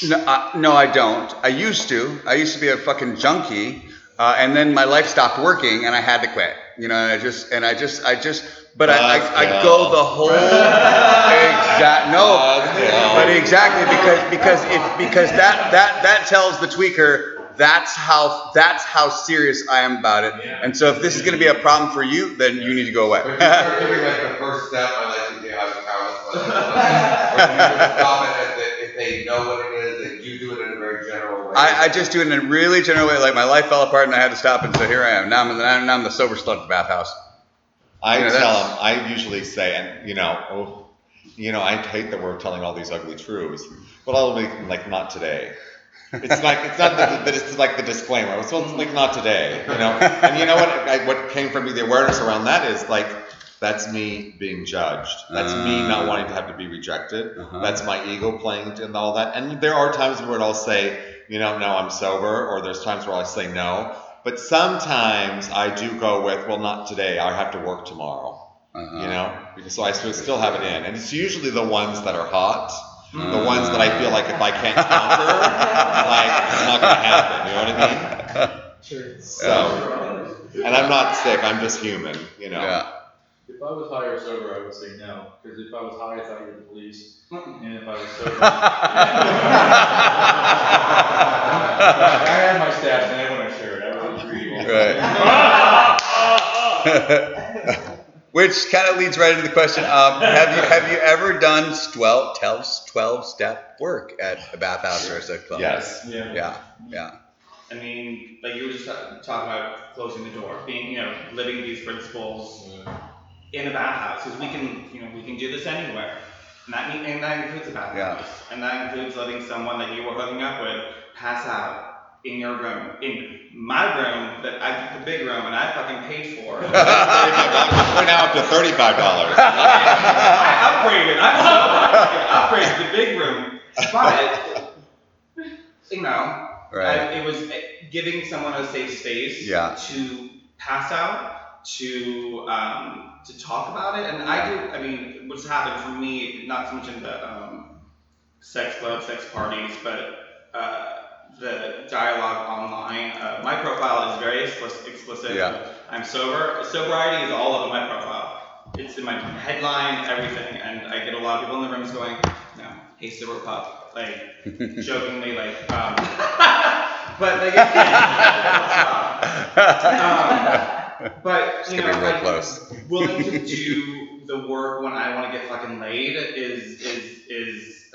Speaker 1: no, I don't. I used to be a fucking junkie, and then my life stopped working, and I had to quit. You know, and I go the whole because that tells the tweaker that's how serious I am about it.
Speaker 3: Yeah.
Speaker 1: And so if this is going to be a problem for you, then you need to go away.
Speaker 8: But you start giving like the first step, I like to do, I was powerless, or you stop it if they know what it is, and you do it in a very general way.
Speaker 1: I just do it in a really general way. Like my life fell apart and I had to stop and say, here I am. Now I'm the sober slut at the bathhouse.
Speaker 3: I tell them, I usually say, and I hate that we're telling all these ugly truths, but I'll make them like, not today. It's like the disclaimer. So it's like, not today, you know. And you know what came from me, the awareness around that is like, that's me being judged. That's me not wanting to have to be rejected. That's my ego playing and all that. And there are times where I'll say, no, I'm sober, or there's times where I say no. But sometimes I do go with, well, not today. I have to work tomorrow. So I still have it in. And it's usually the ones that are hot, the ones that I feel like if I can't conquer, like it's not going to happen. You know what I mean?
Speaker 9: Sure.
Speaker 3: So, and I'm not sick. I'm just human.
Speaker 1: Yeah.
Speaker 9: If I was high or sober, I would say no. Because if I was high, I thought you were the police. And if I was sober, I had my stash and I went to shirt. I was agreeable.
Speaker 1: Right. Which kind of leads right into the question: have you ever done 12-step work at a bathhouse or a club?
Speaker 3: Yes.
Speaker 1: Yeah.
Speaker 7: I mean, like you were just talking about closing the door, being, living these principles in a bathhouse, because we can do this anywhere, and that includes a bathhouse, and that includes letting someone that you were hooking up with pass out in your room, in my room that I took the big room and I fucking paid for.
Speaker 3: $35. We're now up to $35.
Speaker 7: I upgraded the big room, but it was giving someone a safe space to pass out, to talk about it, and what's happened for me, not so much in the sex clubs, sex parties, but the dialogue online. My profile is very explicit.
Speaker 1: Yeah.
Speaker 7: I'm sober. Sobriety is all over my profile. It's in my headline, everything, and I get a lot of people in the rooms going, hey, sober pup, like jokingly, like, but like, but
Speaker 1: real close.
Speaker 7: Willing to do the work when I want to get fucking laid is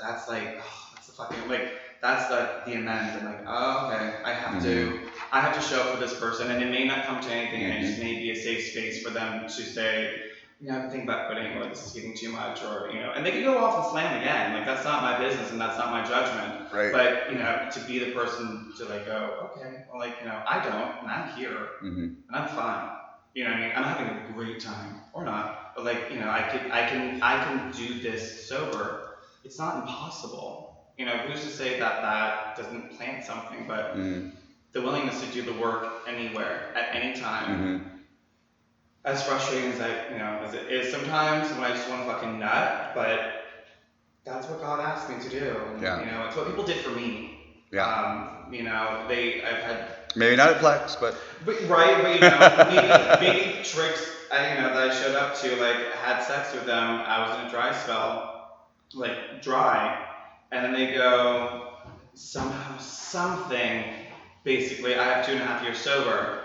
Speaker 7: that's like, oh, that's the fucking, like, that's the amends. I'm like, oh, okay, I have to show up for this person, and it may not come to anything, and it just may be a safe space for them to say, you know, think about quitting, or this is getting too much, or, you know, and they can go off and slam again. Like, that's not my business, and that's not my judgment.
Speaker 1: Right.
Speaker 7: But, you know, to be the person to, like, go, okay, well, like, you know, I don't, and I'm here, and I'm fine. You know what I mean? I'm having a great time, or not, but, like, you know, I can do this sober. It's not impossible. You know, who's to say that doesn't plant something, but the willingness to do the work anywhere, at any time, as frustrating as as it is sometimes when I just want to fucking nut, but that's what God asked me to do.
Speaker 1: Yeah.
Speaker 7: You know, it's what people did for me.
Speaker 1: Yeah.
Speaker 7: You know, I've had
Speaker 1: maybe not at Flex, but
Speaker 7: right, but you know, maybe tricks. That I showed up to, like, had sex with them. I was in a dry spell, like dry, and then they go somehow something. Basically, I have 2.5 years sober.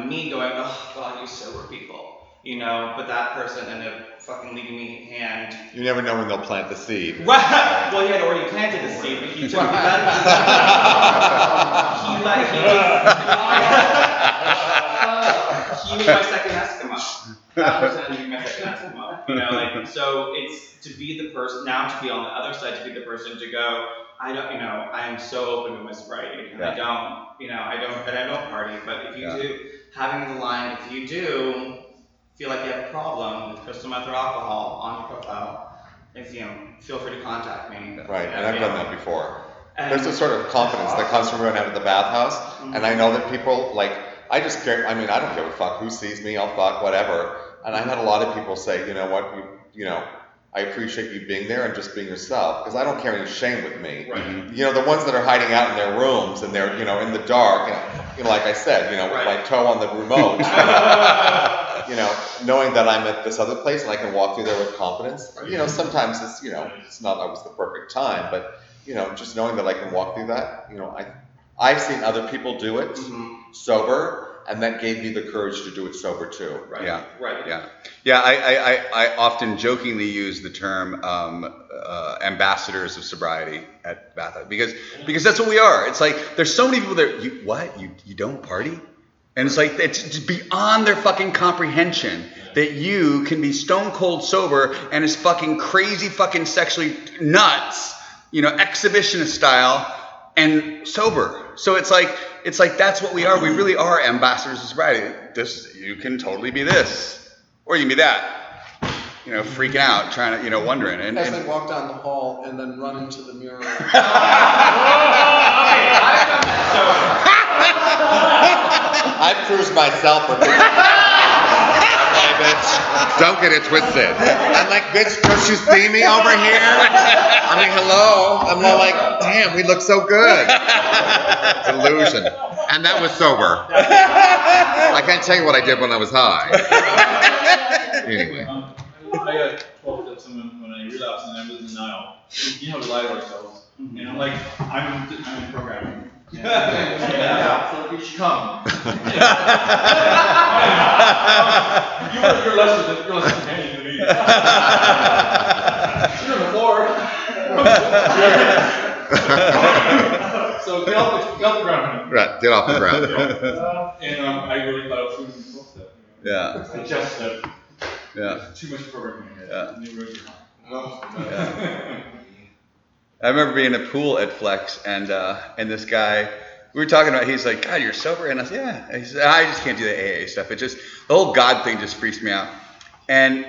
Speaker 7: Me going, oh God, you sober people, you know, but that person ended up fucking leaving me hand.
Speaker 3: You never know when they'll plant the seed.
Speaker 7: Well, he had already planted the seed, but he took he made my second Eskimo. That person ended up being my second Eskimo. You know, like, so it's to be the person, now to be on the other side, to be the person to go, I am so open to my sobriety, and I don't party, but if you do, having the line, if you do feel like you have a problem with crystal meth or alcohol on your profile, feel free to contact me.
Speaker 3: Right, and I've done that before. There's a sort of confidence that comes from going out of the bathhouse, and I know that people, like, I don't care a fuck who sees me, I'll fuck, whatever. And I had a lot of people say, you know what, I appreciate you being there and just being yourself, because I don't carry any shame with me.
Speaker 7: Right.
Speaker 3: You know, the ones that are hiding out in their rooms and they're, in the dark, like I said, with my toe on the remote, knowing that I'm at this other place and I can walk through there with confidence. Sometimes it's, it's not always the perfect time, but, just knowing that I can walk through that, I've seen other people do it sober, and that gave me the courage to do it sober too.
Speaker 7: Right.
Speaker 1: Yeah.
Speaker 7: Right.
Speaker 1: Yeah. I often jokingly use the term ambassadors of sobriety at Bathhouse because that's what we are. It's like there's so many people that you don't party, and it's like it's just beyond their fucking comprehension that you can be stone cold sober and is fucking crazy, fucking sexually nuts, exhibitionist style, and sober. So it's like that's what we are. We really are ambassadors of sobriety. You can totally be this, or you can be that. Freaking out, trying to, wondering. And
Speaker 5: they walk down the hall and then run into the mirror.
Speaker 3: I've cruised myself for okay, bitch. Don't get it twisted. I'm like, bitch, don't you see me over here? I mean, hello. I'm all like, damn, we look so good. Delusion. And that was sober. I can't tell you what I did when I was high. Anyway.
Speaker 9: I got 12 steps when I relapsed and I was in denial. You know, we lie to ourselves. And I'm like, I'm in programming. So you should come. You're less companion to me. You're on the floor. So get off the ground.
Speaker 3: Right, get off the ground.
Speaker 9: And I really thought it was going to be 12 step.
Speaker 1: Yeah.
Speaker 9: I just said.
Speaker 1: Yeah.
Speaker 9: Too much programming.
Speaker 1: I remember being in a pool at Flex, and this guy, we were talking about, he's like, God, you're sober? And I said, yeah. He said, I just can't do the AA stuff. The whole God thing just freaks me out. And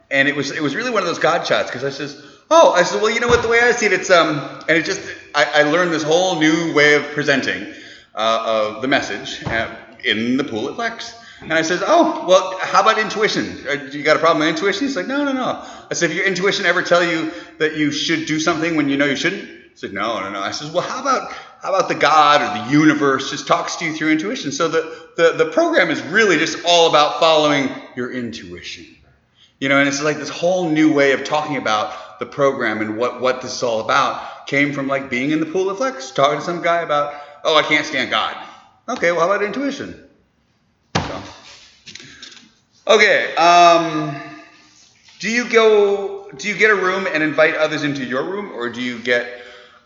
Speaker 1: it was really one of those God shots, because I said, well, you know what, the way I see it, it's, and it just, I learned this whole new way of presenting the message in the pool at Flex. And I says, well, how about intuition? You got a problem with intuition? He's like, no. I said, if your intuition ever tell you that you should do something when you know you shouldn't? He said, no. I says, well, how about the God or the universe just talks to you through intuition? So the program is really just all about following your intuition. And it's like this whole new way of talking about the program and what this is all about came from like being in the pool of Flex, talking to some guy about, I can't stand God. Okay, well, how about intuition? Okay, do you go do you get a room and invite others into your room, or do you get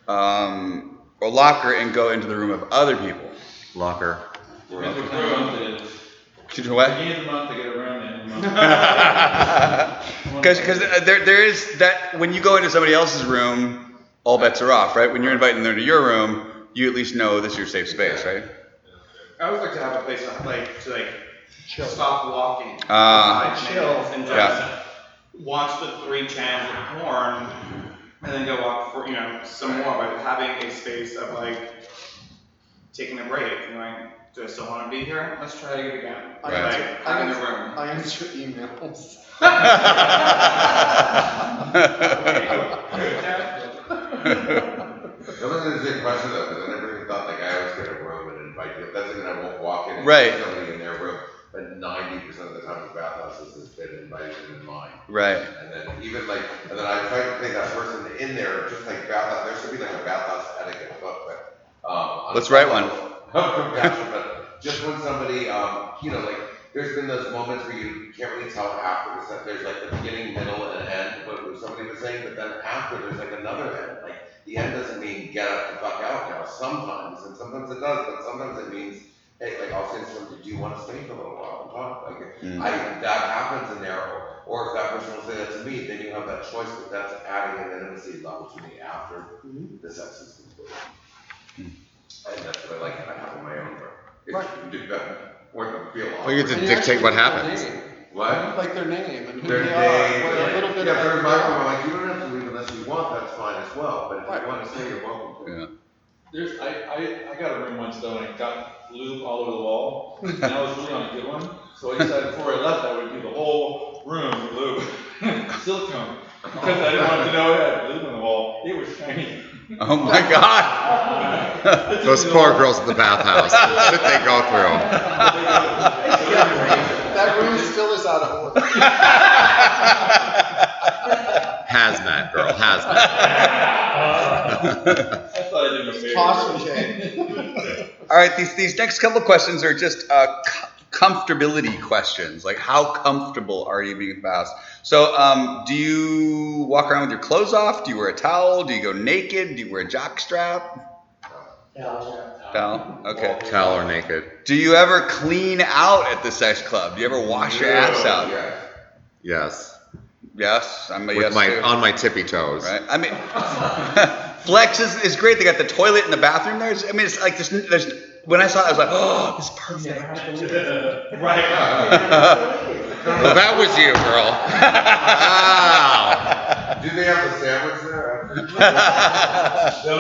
Speaker 1: a locker and go into the room of other people?
Speaker 3: Locker.
Speaker 9: Depends what time of month it is.
Speaker 1: Excuse me, what?
Speaker 9: Beginning of the month, they get a room, and
Speaker 1: Because there is that when you go into somebody else's room, all bets are off, right? When you're inviting them to your room, you at least know this is your safe space, right?
Speaker 7: I always like to have a place to stop walking for
Speaker 1: Ah.
Speaker 7: 5 minutes and just watch the 3 channels of porn, and then go walk for some more. But having a space of taking a break and going, do I still want to be here? Let's try it again. Having a room.
Speaker 5: I answer emails.
Speaker 8: That was a good question though, because I never even thought I always get a room and invite people. That doesn't mean I won't walk in and see somebody in their room. But 90% of the time with bathhouses has been invited in mine.
Speaker 1: Right.
Speaker 8: And then even and then I try to think that person in there, just like bathhouse, there should be a bathhouse etiquette book, but
Speaker 1: let's write one.
Speaker 8: But just when somebody, there's been those moments where you can't really tell after the set. There's the beginning, middle, and end, what somebody was saying, but then after there's another end. The end doesn't mean get up the fuck out now. Sometimes, and sometimes it does, but sometimes it means, hey, I'll say to somebody, do you want to stay for a little while and talk? That happens in there, or if that person will say that to me, then you have that choice, but that's adding an intimacy level to me after the sex is complete. And that's what I like to have in my own room. If you do that, or feel awkward.
Speaker 3: Well, you get to dictate what happens.
Speaker 8: What?
Speaker 5: Like their name and who
Speaker 8: Their
Speaker 5: they
Speaker 8: name.
Speaker 5: are. A little bit
Speaker 8: Yeah, but in my room, you don't have to leave unless you want, that's fine as well. But if you want to stay, you're welcome to.
Speaker 9: I got a room once though, and I got lube all over the wall, and I was really on a good one. So I decided before I left, I would do the whole room with lube, silicone, because I didn't want to know it had lube on the wall. It was shiny.
Speaker 1: Oh my God!
Speaker 3: Those poor girls at the bathhouse. What did they go through?
Speaker 5: That room still is out of order.
Speaker 3: Hazmat, girl, hazmat.
Speaker 9: I thought I did a favor.
Speaker 5: Caution tape.
Speaker 1: All right, these next couple questions are just comfortability questions. Like, how comfortable are you being in the bathhouse? So, do you walk around with your clothes off? Do you wear a towel? Do you go naked? Do you wear a jockstrap? Towel. Okay.
Speaker 3: Towel or naked.
Speaker 1: Do you ever clean out at the sex club? Do you ever wash your ass out?
Speaker 3: Yes.
Speaker 1: Yes, I'm a
Speaker 3: With
Speaker 1: yes too.
Speaker 3: on my tippy toes.
Speaker 1: Right. I mean, Flex is great. They got the toilet in the bathroom there. I mean, it's like there's. When I saw it, I was like, oh, this is perfect.
Speaker 7: Right.
Speaker 3: Well, that was you, girl. Wow.
Speaker 8: Do they have the sandwich there?
Speaker 5: No.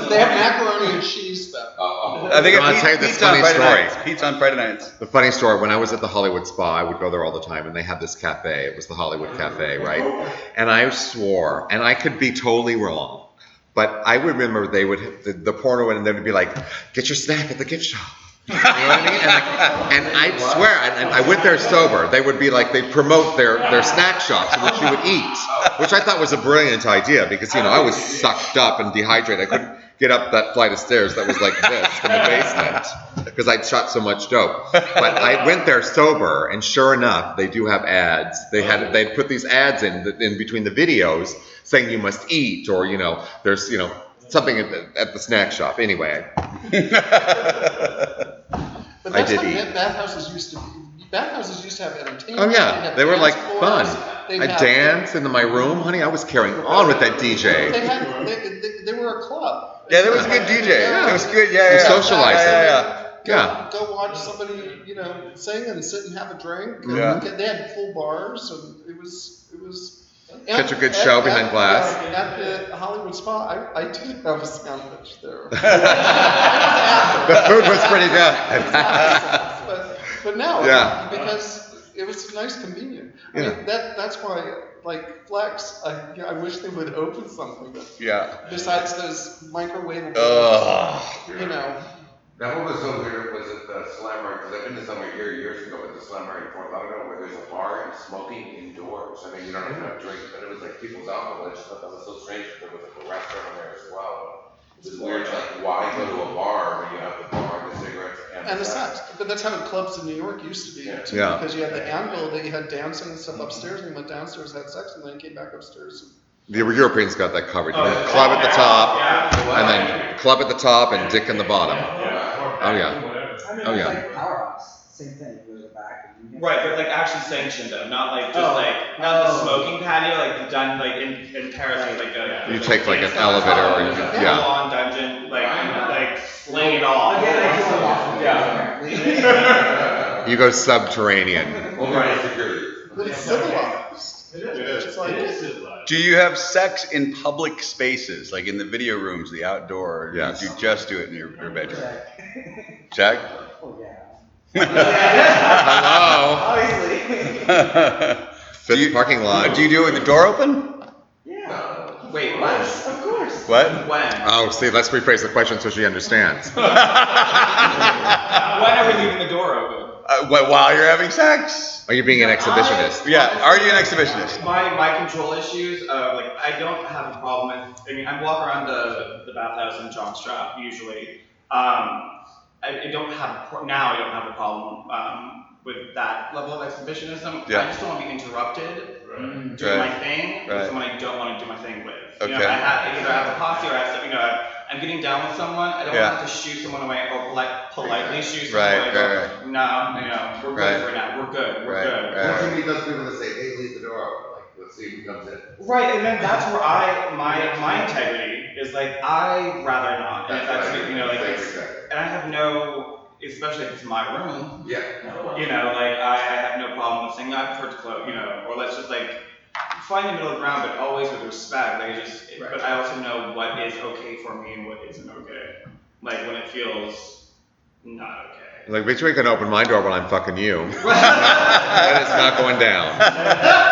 Speaker 5: They have macaroni and cheese though.
Speaker 1: I think
Speaker 3: I'll tell you this funny story.
Speaker 1: Pizza on Friday nights.
Speaker 3: The funny story, when I was at the Hollywood Spa, I would go there all the time, and they had this cafe. It was the Hollywood Cafe, right? And I swore, and I could be totally wrong, but I remember they would, the porno, and they would be like, get your snack at the gift shop. You know what I mean? And I swear, and I went there sober. They would be like, they'd promote their snack shops in which you would eat, which I thought was a brilliant idea because, I was sucked up and dehydrated. I couldn't get up that flight of stairs that was like this from the basement because I'd shot so much dope. But I went there sober, and sure enough, they do have ads. They'd put these ads in between the videos saying you must eat, or, there's, something at the snack shop. Anyway.
Speaker 5: But that's
Speaker 3: I did
Speaker 5: how
Speaker 3: eat.
Speaker 5: Bathhouses used to be. Bathhouses used to have entertainment.
Speaker 3: Oh yeah, they were like fun. I danced into my room, honey. I was carrying on with that DJ.
Speaker 5: They were a club.
Speaker 1: Yeah, there was a good DJ.
Speaker 3: Yeah.
Speaker 1: It was good.
Speaker 3: And socializing.
Speaker 5: Go watch somebody, sing and sit and have a drink. And
Speaker 1: Yeah.
Speaker 5: They had full bars, and it was.
Speaker 3: Catch a good show behind glass.
Speaker 5: At the Hollywood Spa, I did have a sandwich there.
Speaker 3: The food was pretty good.
Speaker 5: but no,
Speaker 3: Yeah.
Speaker 5: because it was nice, convenient. I
Speaker 3: Yeah.
Speaker 5: mean, that's why, like Flex, I wish they would open something besides those microwavable.
Speaker 8: Now, what was so weird was at the Slammer, because I've been to somewhere here years ago, but the Slammer in Fort Lauderdale, where there's a bar and smoking indoors. I mean, you don't even have drinks, but it was like people's alcohol. I just thought that was so strange that there was like a restaurant there as well. It was weird, why go to a bar when you have the bar, the cigarettes, and
Speaker 5: And the sex, but that's how clubs in New York used to be too.
Speaker 3: Yeah.
Speaker 5: Because you had the anvil, that you had dancing and stuff upstairs, and you went downstairs, had sex, and then came back upstairs.
Speaker 3: The Europeans got that covered. You had club at the top, and then club at the top and dick in the bottom. Oh yeah.
Speaker 10: I mean,
Speaker 3: Oh,
Speaker 10: it's
Speaker 3: yeah.
Speaker 10: like powerhouse, same thing. You go to the back. And you
Speaker 7: Right, but like actually sanctioned though, not like just not the smoking patio, like done like in Paris, like a.
Speaker 3: You take like an elevator or you
Speaker 7: full
Speaker 3: yeah.
Speaker 7: on dungeon, like slaying it all.
Speaker 10: Again, I do a lot.
Speaker 7: Yeah.
Speaker 3: You go subterranean.
Speaker 5: But it's civilized.
Speaker 4: It is.
Speaker 5: It's like,
Speaker 4: It is civilized.
Speaker 1: Do you have sex in public spaces, like in the video rooms, the outdoor? Or
Speaker 3: Yes.
Speaker 1: do you just do it in your bedroom?
Speaker 10: Check.
Speaker 1: Check?
Speaker 10: Oh yeah.
Speaker 3: Hello.
Speaker 10: Obviously.
Speaker 3: Fifth parking lot.
Speaker 1: Do you do it with the door open?
Speaker 10: Yeah.
Speaker 7: Wait, what?
Speaker 10: Of course.
Speaker 1: What?
Speaker 7: When?
Speaker 3: Oh, see, let's rephrase the question so she understands.
Speaker 7: When are we leaving the door open?
Speaker 1: While you're having sex?
Speaker 3: Are you being an exhibitionist?
Speaker 1: Yeah. Are you an exhibitionist?
Speaker 7: My control issues, like I don't have a problem with. I mean, I walk around the bathhouse in jockstrap usually. I don't have now. I don't have a problem with that level of exhibitionism.
Speaker 1: Yeah.
Speaker 7: I just don't want to be interrupted doing
Speaker 1: Right.
Speaker 7: my thing with someone I don't want to do my thing with. You know,
Speaker 1: Okay.
Speaker 7: I either have a posse or I have, I'm getting down with someone. I don't want to have to shoo someone away or politely shoo someone away.
Speaker 1: Right.
Speaker 7: No, we're good for now. We're good. We're good.
Speaker 8: What do you mean those people that say, hey, leave the door open? Like, let's see who comes in.
Speaker 7: Right, and then that's where my integrity is like I'd rather not. And if that's and I have no, especially if it's my room.
Speaker 8: Yeah.
Speaker 7: Like I have no problem with saying I prefer to close, or let's just like find the middle ground, but always with respect. Like but I also know what is okay for me and what isn't okay. Like when it feels not okay.
Speaker 3: Like, bitch, we can open my door while I'm fucking you. And it's not going down.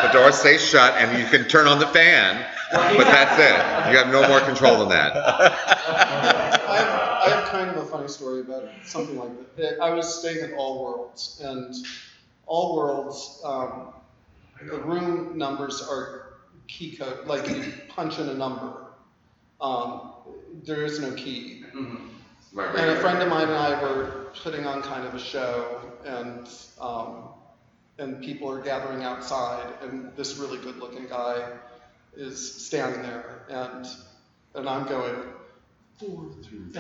Speaker 3: The door stays shut and you can turn on the fan, but that's it. You have no more control than that.
Speaker 5: I have kind of a funny story about something like that. I was staying at All Worlds, and All Worlds, the room numbers are key code, like you punch in a number. There is no key.
Speaker 7: Mm-hmm.
Speaker 5: And a friend of mine and I were putting on kind of a show, and people are gathering outside, and this really good-looking guy is standing there, and I'm going 4, 3. and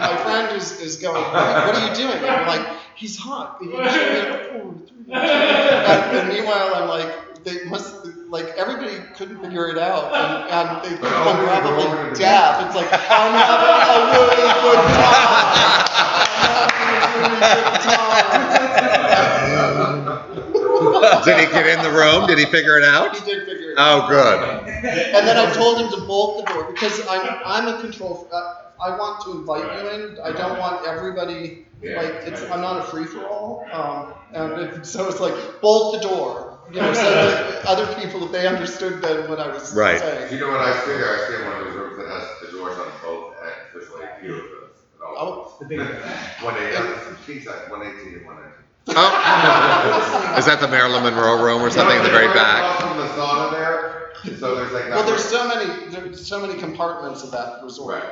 Speaker 5: my friend is going, what are you doing? And I'm like, he's hot. He's going 4, 3. And meanwhile, I'm like, they must, like, everybody couldn't figure it out, and they keep on probably dab. It's like, I'm having a really good time.
Speaker 3: Did he get in the room? Did he figure it out?
Speaker 5: He did figure it out.
Speaker 3: Oh, good.
Speaker 5: And then I told him to bolt the door because I'm a control. I want to invite you in. I don't want everybody I'm not a free for all. So it's like bolt the door. So that other people, if they understood then what I was saying.
Speaker 8: You know what I stay there? I stay in one of those rooms that has the doors on both ends. There's like few of those.
Speaker 5: Oh, the big one.
Speaker 8: 118 and 119.
Speaker 3: Oh. Is that the Marilyn Monroe room or something in the very back?
Speaker 8: Across from the sauna there. So there's like that.
Speaker 5: Well, there's so many compartments of that resort.
Speaker 8: Right.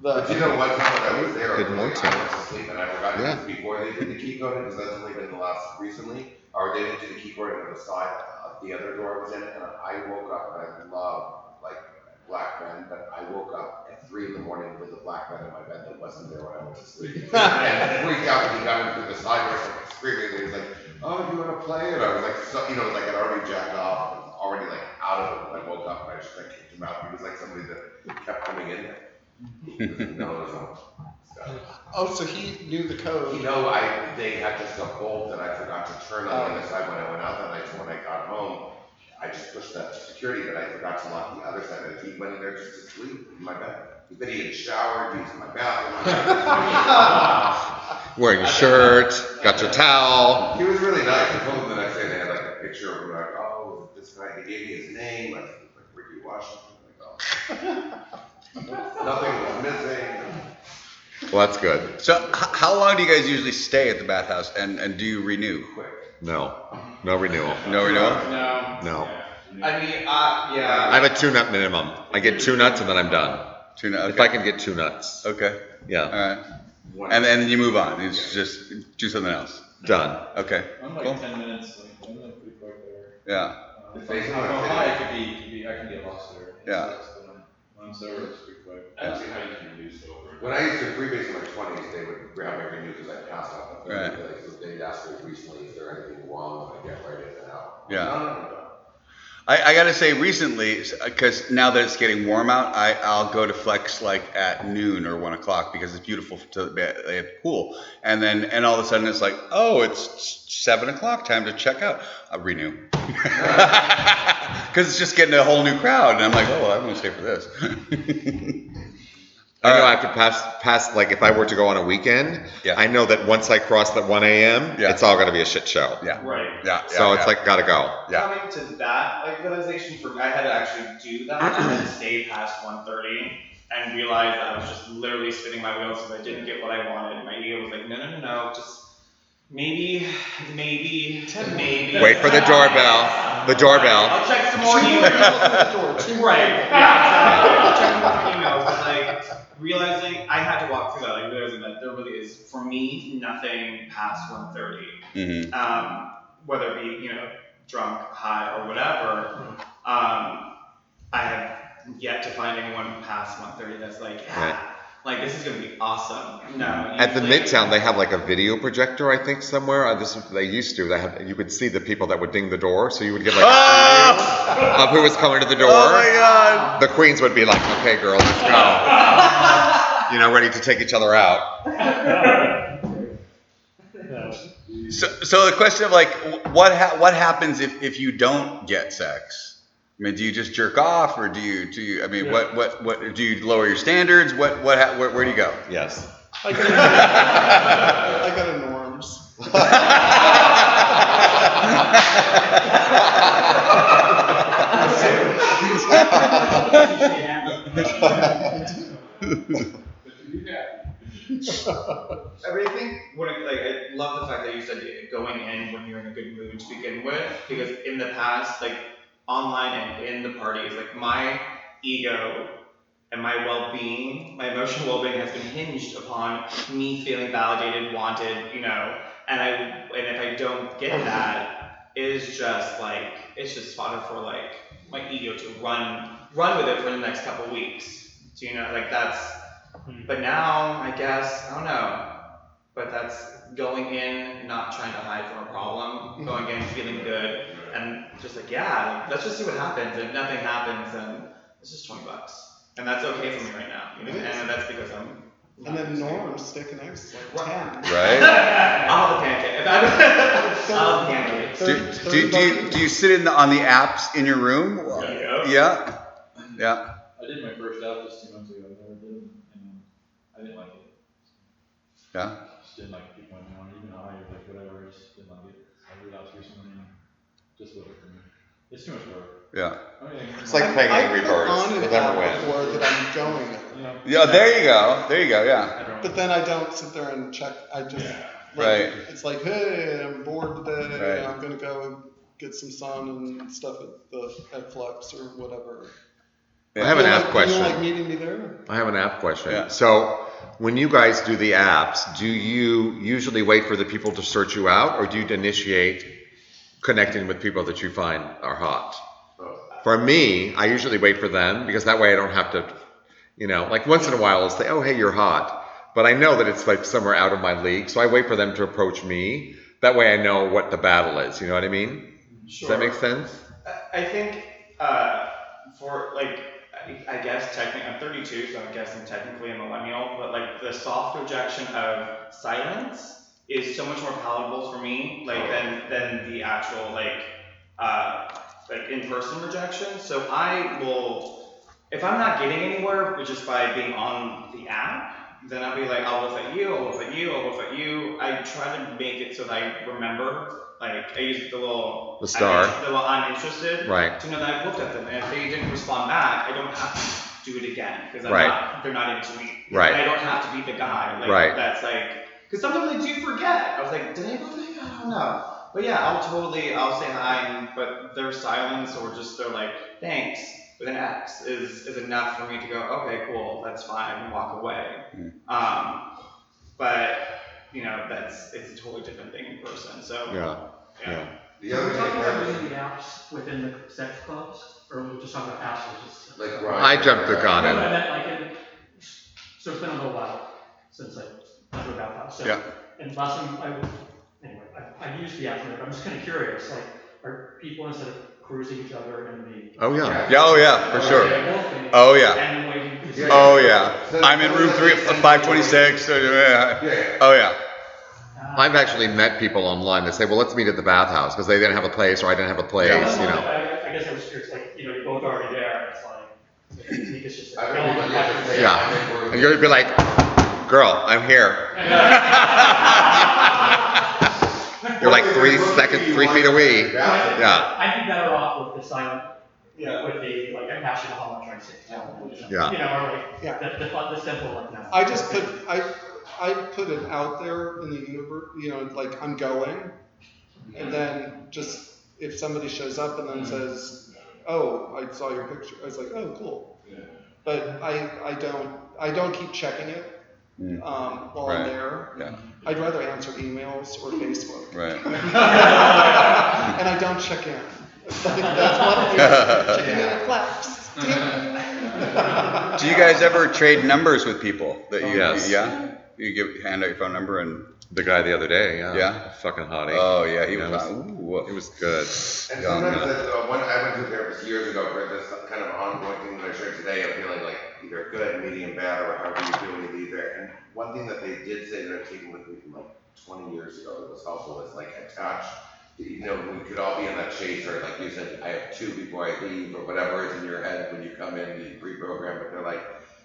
Speaker 8: But you know what? When I was there,
Speaker 3: Good
Speaker 8: I
Speaker 3: morning.
Speaker 8: went to sleep and I forgot it was before they did the key coding because that's only been the last recently. Or they didn't do the key coding on the side the other door was in, and I woke up and I love like black men, but I woke up at 3 in the morning with a black man in my bed that wasn't there when I went to sleep. And freaked out when he got in through the side door, started screaming, and he was like, "Oh, you want to play?" And I was like, like I'd already jacked off, I was already like out of it when I woke up, and I just like kicked him out. He was like somebody that kept coming in there.
Speaker 5: Oh, so he knew the code.
Speaker 8: They had just a bolt that I forgot to turn on the other side when I went out that night. So when I got home, I just pushed that security, but I forgot to lock the other side. And he went in there just to sleep in my bed. But he had showered, used my bathroom.
Speaker 3: Wearing a shirt, got your towel.
Speaker 8: He was really nice. I told him the next day they had like a picture of him. Like, oh, this guy. He gave me his name. Like Ricky Washington. Like, oh. Nothing was missing.
Speaker 3: Well, that's good.
Speaker 1: So how long do you guys usually stay at the bathhouse, and do you renew?
Speaker 3: No renewal.
Speaker 1: No renewal?
Speaker 7: No.
Speaker 3: No.
Speaker 7: I mean, yeah.
Speaker 3: I have a 2 nut minimum. I get 2 nuts and then I'm done.
Speaker 1: 2 nuts.
Speaker 3: If I can get 2 nuts.
Speaker 1: Okay.
Speaker 3: Yeah.
Speaker 1: All right. And then you move on. It's just do something else.
Speaker 3: Done.
Speaker 1: Okay.
Speaker 9: I'm like
Speaker 1: cool.
Speaker 9: 10 minutes, like, I'm like pretty quick there.
Speaker 1: Yeah.
Speaker 9: If I'm high, I can get lost there.
Speaker 1: Yeah.
Speaker 9: When I'm sober, it's pretty quick.
Speaker 4: I don't see how you can reduce sober.
Speaker 8: When I used to freebase in my 20s, they would grab my renew because I passed out.
Speaker 1: Right.
Speaker 8: Like, they'd ask me recently, is there anything wrong when I get right in and out?
Speaker 1: Yeah.
Speaker 8: No.
Speaker 1: I gotta say recently, because now that it's getting warm out, I'll go to Flex like at noon or 1 o'clock because it's beautiful to they have pool, and all of a sudden it's like, oh, it's 7 o'clock, time to check out. I'll renew because it's just getting a whole new crowd, and I'm like, oh, well, I'm gonna stay for this.
Speaker 3: I know I have to pass, like if I were to go on a weekend, I know that once I cross that 1 a.m., it's all gonna be a shit show.
Speaker 1: Yeah.
Speaker 7: Right.
Speaker 1: Yeah.
Speaker 3: So it's like, gotta go.
Speaker 1: Yeah.
Speaker 7: Coming to that like realization for me, I had to actually do that and then stay past 1:30 and realize that I was just literally spinning my wheels because I didn't get what I wanted. My ego was like, no, just maybe.
Speaker 3: Wait for the doorbell. The doorbell.
Speaker 7: I'll check some more emails. Right. Yeah, exactly. I'll check more emails. But like realizing I had to walk through that, like realizing that there really is, for me, nothing past 1:30.
Speaker 1: Mm-hmm.
Speaker 7: Whether it be, drunk, high, or whatever. I have yet to find anyone past 1:30 that's like, like this is gonna be awesome. No.
Speaker 3: At the Midtown, they have like a video projector, I think, somewhere. They used to. You could see the people that would ding the door, so you would get like a preview of who was coming to the door.
Speaker 1: Oh my God!
Speaker 3: The queens would be like, "Okay, girl, let's go," ready to take each other out.
Speaker 1: So the question of like, what happens if you don't get sex? I mean, do you just jerk off, or do you? I mean, what do you lower your standards? Where do you go?
Speaker 3: Yes.
Speaker 5: I go to Norms.
Speaker 7: Everything. I love the fact that you said going in when you're in a good mood to begin with, because in the past, like online and in the parties, like my ego and my well-being, my emotional well-being has been hinged upon me feeling validated, wanted, and if I don't get that, it is just like, it's just fodder for like my ego to run with it for the next couple weeks. So, but now I guess, I don't know, but that's going in, not trying to hide from a problem, going in feeling good, and just like, let's just see what happens. If nothing happens, then it's just $20. And that's okay for me right now, and that's because I'm.
Speaker 5: And then Norm steak and eggs is like 10.
Speaker 1: Right.
Speaker 7: I'll have a pancake.
Speaker 1: Do you sit on the apps in your room? Yeah.
Speaker 9: I did my first app just 2 months ago. I never did, and I didn't like it.
Speaker 1: Yeah.
Speaker 9: Just didn't like keep going on, even high or like whatever. I just didn't like it. I relapsed recently, and just wasn't for me. It's too much work.
Speaker 1: Yeah.
Speaker 3: It's like playing Angry Birds.
Speaker 5: I've never win. Before that I'm going.
Speaker 1: Yeah. There you go. Yeah.
Speaker 5: But then I don't sit there and check. I just
Speaker 1: right.
Speaker 5: It's like, hey, I'm bored today.
Speaker 1: Right.
Speaker 5: I'm gonna go get some sun and stuff at Flex or whatever.
Speaker 3: I have an app question.
Speaker 5: You like meeting me there?
Speaker 3: I have an app question.
Speaker 1: Yeah.
Speaker 3: So when you guys do the apps, do you usually wait for the people to search you out, or do you initiate connecting with people that you find are hot? For me, I usually wait for them because that way I don't have to, like once in a while I'll say, oh, hey, you're hot. But I know that it's like somewhere out of my league. So I wait for them to approach me. That way I know what the battle is. You know what I mean?
Speaker 7: Sure.
Speaker 3: Does that make sense?
Speaker 7: I think for like, I guess technically, I'm 32, so I'm guessing technically a millennial, but like the soft rejection of silence is so much more palatable for me, like than the actual like in-person rejection. So I will, if I'm not getting anywhere just by being on the app, then I'll be like, I'll look at you, I'll look at you, I'll look at you. I try to make it so that I remember, like I use
Speaker 3: the star,
Speaker 7: the little I'm interested,
Speaker 3: right?
Speaker 7: To know that I've looked at them, and if they didn't respond back, I don't have to do it again because they're not into me,
Speaker 3: right?
Speaker 7: And I don't have to be the guy, like
Speaker 3: right?
Speaker 7: That's like, because sometimes I do forget. I was like, did I go there? I don't know. but yeah, I'll say hi, but their silence or just their like, thanks, with an X is enough for me to go, okay, cool, that's fine, and walk away. But, it's a totally different thing in person, so.
Speaker 3: Yeah.
Speaker 2: So we're talking about using the apps within the sex clubs, or we're just talking about apps, or just?
Speaker 8: Like
Speaker 3: I jumped the gun.
Speaker 2: No, I meant like, so it's been a little while since I've done a bathhouse, so.
Speaker 1: Yeah.
Speaker 2: And last time I used the app, but I'm just kind of curious, like, are people instead of cruising each other in the.
Speaker 3: Oh yeah.
Speaker 1: Yeah, oh yeah, for sure. Oh yeah.
Speaker 2: And waiting to see.
Speaker 1: Oh yeah. I'm in room 526. Oh yeah.
Speaker 3: I've actually met people online that say, well, let's meet at the bathhouse because they didn't have a place or I didn't have a place,
Speaker 2: I guess I was curious, like, you're both already there, it's like, it's just.
Speaker 3: Yeah. And you're gonna be like, girl, I'm here. You're like 3 feet away. Yeah.
Speaker 2: I'd be better off with the silent, with the, like, I'm passionate how much I say.
Speaker 3: Yeah.
Speaker 2: Or like, the simple, like, no.
Speaker 5: I put it out there in the universe, like I'm going, and then just if somebody shows up and then says, "Oh, I saw your picture," I was like, "Oh, cool." But I don't keep checking it while I'm there.
Speaker 1: Yeah.
Speaker 5: I'd rather answer emails or Facebook.
Speaker 1: Right.
Speaker 5: And I don't check in. That's one thing. Checking in at flaps.
Speaker 1: Do you guys ever trade numbers with people that you?
Speaker 3: Yes.
Speaker 1: Yeah. You hand out your phone number and.
Speaker 3: The guy the other day,
Speaker 1: Yeah?
Speaker 3: fucking hottie.
Speaker 1: Oh yeah, he was.
Speaker 3: It was good.
Speaker 8: And sometimes when I went to a therapist years ago for this kind of ongoing thing that I shared today of feeling like either good, medium, bad, or however you feel when you leave there. And one thing that they did say that I've taken with me from like 20 years ago that was helpful is like attach. We could all be in that chase, or like you said, I have 2 before I leave, or whatever is in your head when you come in, you pre-program. But they're like,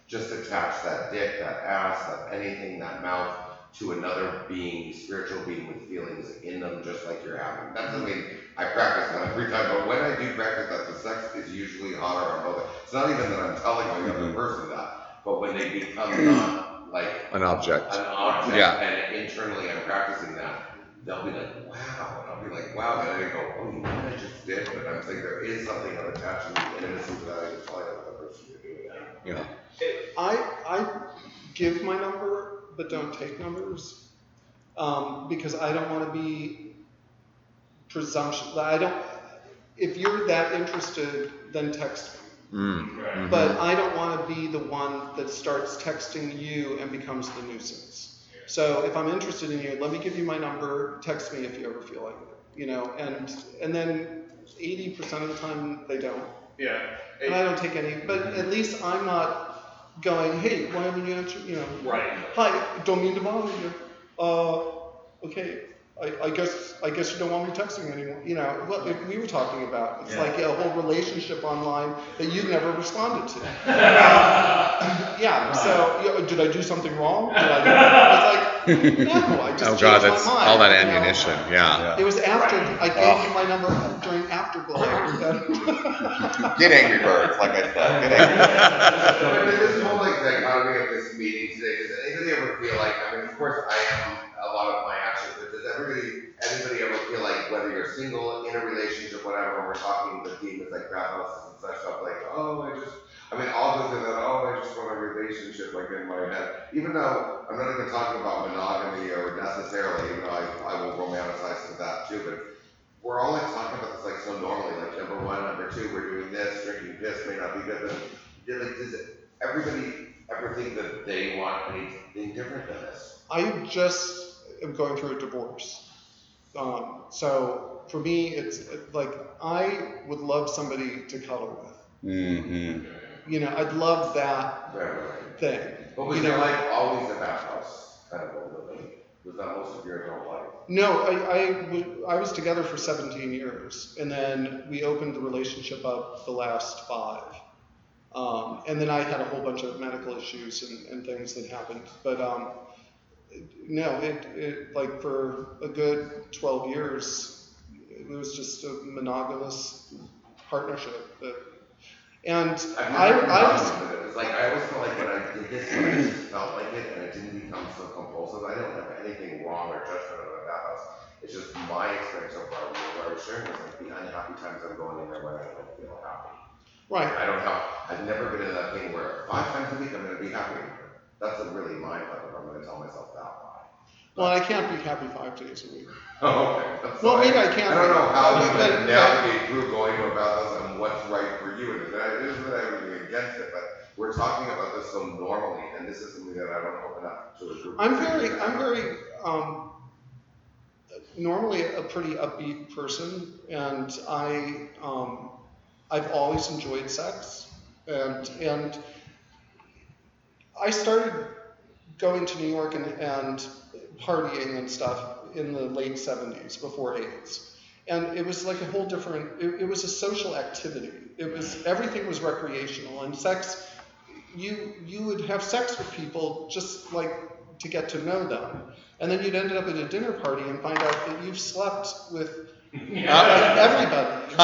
Speaker 8: just attach that dick, that ass, that anything, that mouth, to another being, spiritual being with feelings in them, just like you're having. That's something I practice that every time, but when I do practice that, the sex is usually hotter on both. It's not even that I'm telling the other person that, but when they become not like
Speaker 3: an object,
Speaker 8: and internally I'm practicing that, they'll be like, wow, and I'll be like, wow, and I go, oh, you know what I just did? But I'm saying there is something of attachment and innocence that I can tell the person to do it.
Speaker 3: Yeah.
Speaker 5: I give my number, but don't take numbers, because I don't want to be presumptuous. If you're that interested, then text me. But I don't want to be the one that starts texting you and becomes the nuisance. So if I'm interested in you, let me give you my number, text me if you ever feel like it, and then 80% of the time they don't.
Speaker 7: Yeah.
Speaker 5: And I don't take any, but at least I'm not going, hey, why haven't you answered,
Speaker 7: Right.
Speaker 5: Hi, don't mean to bother you. Okay, I guess you don't want me texting anymore. What we were talking about. It's like a whole relationship online that you never responded to. So did I do something wrong? It's like, no, I just changed
Speaker 3: that's
Speaker 5: my mind.
Speaker 3: all that ammunition. Yeah.
Speaker 5: It was after I gave you my number during Afterglow.
Speaker 3: Get Angry Birds, like I said. Get Angry Birds.
Speaker 8: But there's this whole like dichotomy of this meeting today. Does anybody ever feel like, of course I am a lot of my actions, but does anybody ever feel like, whether you're single, in a relationship, whatever, we're talking the theme is like bathhouses and such stuff, like, all go through that, I just want a relationship, like in my head. Even though I'm not even talking about monogamy or necessarily, even though I will romanticize that too, but we're all like talking about this like so normally, like number 1, number 2, we're doing this, drinking piss may not be good, but like, does everybody ever think that they want anything different than this?
Speaker 5: I just am going through a divorce. So for me, it's like I would love somebody to cuddle with. I'd love that thing.
Speaker 8: But was your life always a bathhouse kind of living? Was that most of your adult life?
Speaker 5: No, I was together for 17 years, and then we opened the relationship up the last 5. And then I had a whole bunch of medical issues and things that happened. But no, it like for a good 12 years, it was just a monogamous partnership. And I
Speaker 8: was like, I always felt like when I did this, when I just felt like it, and it didn't become so compulsive. I don't have anything wrong or judgment about that house. It's just my experience so far where I was sharing was like the unhappy times I'm going in there when I don't feel happy.
Speaker 5: Right.
Speaker 8: I've never been in that thing where 5 times a week I'm going to be happy. That's a really mind fuck if I'm going to tell myself that lie.
Speaker 5: Well, I can't be happy 5 days a week.
Speaker 8: Oh, okay.
Speaker 5: Well, maybe I can't.
Speaker 8: I don't know how you can navigate through going to a bathhouse and what's right for you. And it isn't that I have anything against it, but we're talking about this so normally, and this is something that I don't open up to a group.
Speaker 5: I'm very normally a pretty upbeat person, and I've always enjoyed sex, and I started going to New York and partying and stuff in the late 70s before AIDS. And it was like a whole different, it was a social activity. Everything was recreational, and sex, you would have sex with people just like to get to know them. And then you'd end up at a dinner party and find out that you've slept with everybody.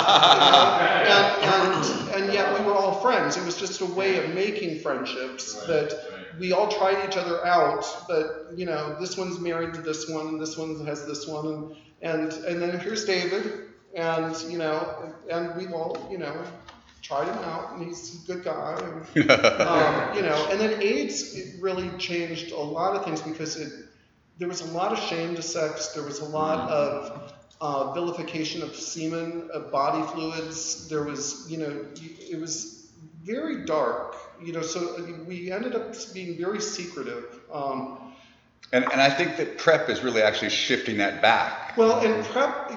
Speaker 5: And yet we were all friends. It was just a way of making friendships that we all tried each other out, but this one's married to this one, and this one has this one, and then here's David, and and we've all tried him out, and he's a good guy, and and then AIDS, it really changed a lot of things because there was a lot of shame to sex. There was a lot of vilification of semen, of body fluids. There was, it was very dark, so we ended up being very secretive.
Speaker 1: And I think that PrEP is really actually shifting that back.
Speaker 5: Well, and PrEP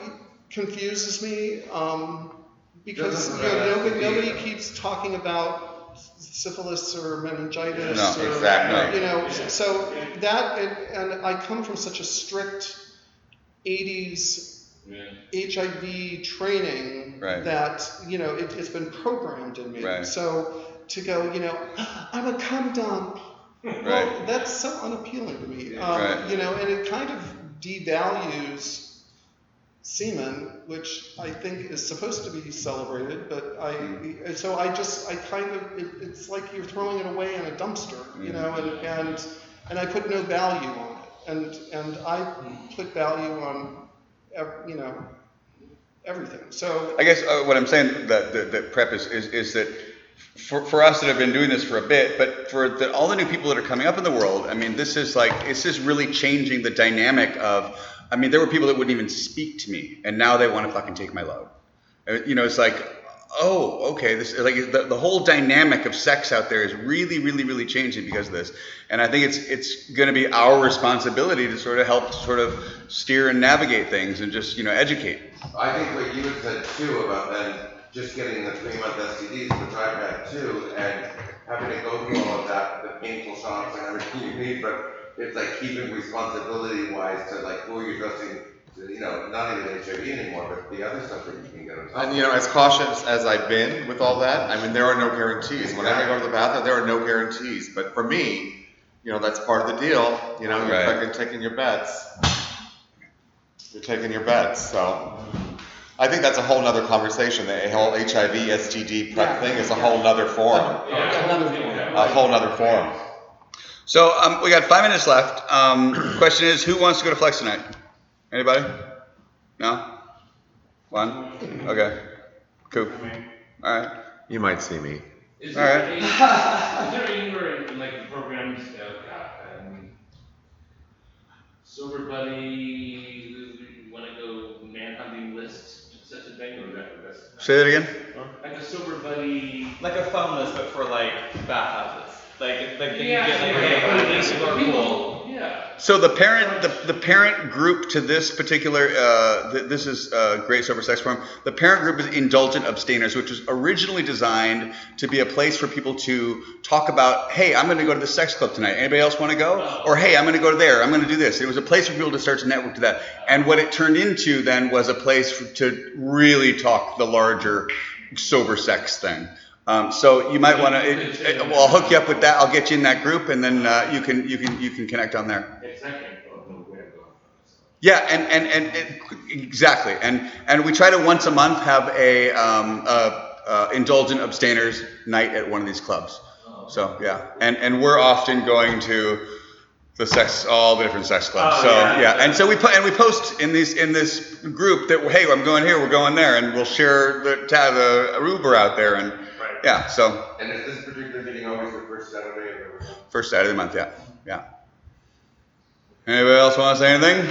Speaker 5: confuses me because nobody keeps talking about syphilis or meningitis.
Speaker 1: No, exactly.
Speaker 5: So that, and I come from such a strict 80s HIV training that, it's been programmed in me.
Speaker 1: Right.
Speaker 5: So to go, I'm a cum dump. Well, that's so unappealing to me. And it kind of devalues semen, which I think is supposed to be celebrated, but it's like you're throwing it away in a dumpster, and I put no value on it, and I put value on, everything. So
Speaker 1: I guess what I'm saying that PrEP is that for us that have been doing this for a bit, but for all the new people that are coming up in the world, I mean, this is really changing the dynamic of. I mean, there were people that wouldn't even speak to me, and now they want to fucking take my load. It's like, oh, okay, this like the whole dynamic of sex out there is really, really, really changing because of this. And I think it's going to be our responsibility to sort of help steer and navigate things and just educate.
Speaker 8: I think what you had said too about then just getting the 3-month STDs, which I've had too, and having to go through all of that, the painful shots and everything you need, but it's like keeping responsibility-wise to like who you're trusting to, not even HIV anymore, but the other stuff that you can get on top.
Speaker 3: And as cautious as I've been with all that, I mean, there are no guarantees. Whenever I go to the bathroom, there are no guarantees. But for me, that's part of the deal. You're fucking taking your bets. You're taking your bets. So I think that's a whole nother conversation. The whole HIV, STD, PrEP thing is a whole nother forum. A whole nother forum.
Speaker 1: So we got 5 minutes left. Question is, who wants to go to Flex tonight? Anybody? No? One? Okay. Cool. All right.
Speaker 3: You might see me.
Speaker 4: Is
Speaker 1: All
Speaker 4: there
Speaker 1: right.
Speaker 4: is there anywhere in like the programs, Sober Buddy, want to go manhunting list, such a thing, or that's
Speaker 1: Say that again?
Speaker 4: like a Sober Buddy,
Speaker 7: Like a phone list, but for like bathhouses. Like you get
Speaker 4: these
Speaker 7: people are cool.
Speaker 4: Yeah.
Speaker 1: So the parent group to this particular this is Great Sober Sex Forum. The parent group is Indulgent Abstainers, which was originally designed to be a place for people to talk about, hey, I'm going to go to the sex club tonight. Anybody else want to go? Or hey, I'm going to go there. I'm going to do this. It was a place for people to start to network to that. And what it turned into then was a place to really talk the larger sober sex thing. So you might want to. Well, I'll hook you up with that. I'll get you in that group, and then you can connect on there. Yeah, and exactly, and we try to once a month have a indulgent abstainers night at one of these clubs. So yeah, and we're often going to the sex, all the different sex clubs.
Speaker 7: Oh,
Speaker 1: So
Speaker 7: yeah.
Speaker 1: and so we post in this group that, hey, I'm going here, we're going there, and we'll share the Uber out there, and yeah. So.
Speaker 8: And is this particular meeting always the first Saturday of every month?
Speaker 1: First Saturday of the month, yeah. Anybody else want to say anything?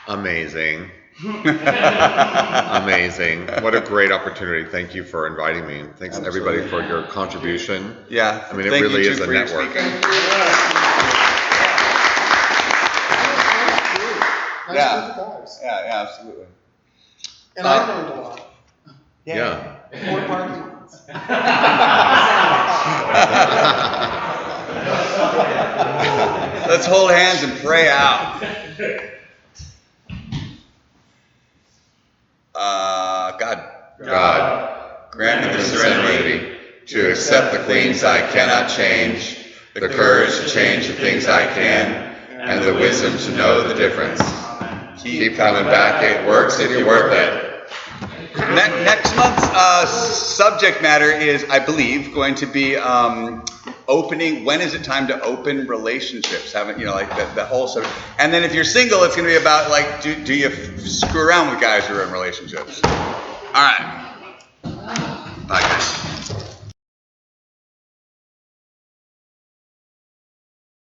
Speaker 3: Amazing. Amazing. What a great opportunity. Thank you for inviting me. Thanks everybody for your contribution.
Speaker 1: Yeah.
Speaker 3: I mean, it really is a network.
Speaker 1: Yeah, absolutely.
Speaker 5: And I learned a lot.
Speaker 3: Yeah.
Speaker 5: More parking lots.
Speaker 1: Let's hold hands and pray out. God, grant me the serenity to accept the things I cannot change, the courage to change the things I can, and the wisdom to know the difference. Keep coming back, it works if you're worth it. Next month's subject matter is, I believe, going to be opening. When is it time to open relationships? The whole subject. And then if you're single, it's going to be about do you screw around with guys who are in relationships? All right. Bye, guys.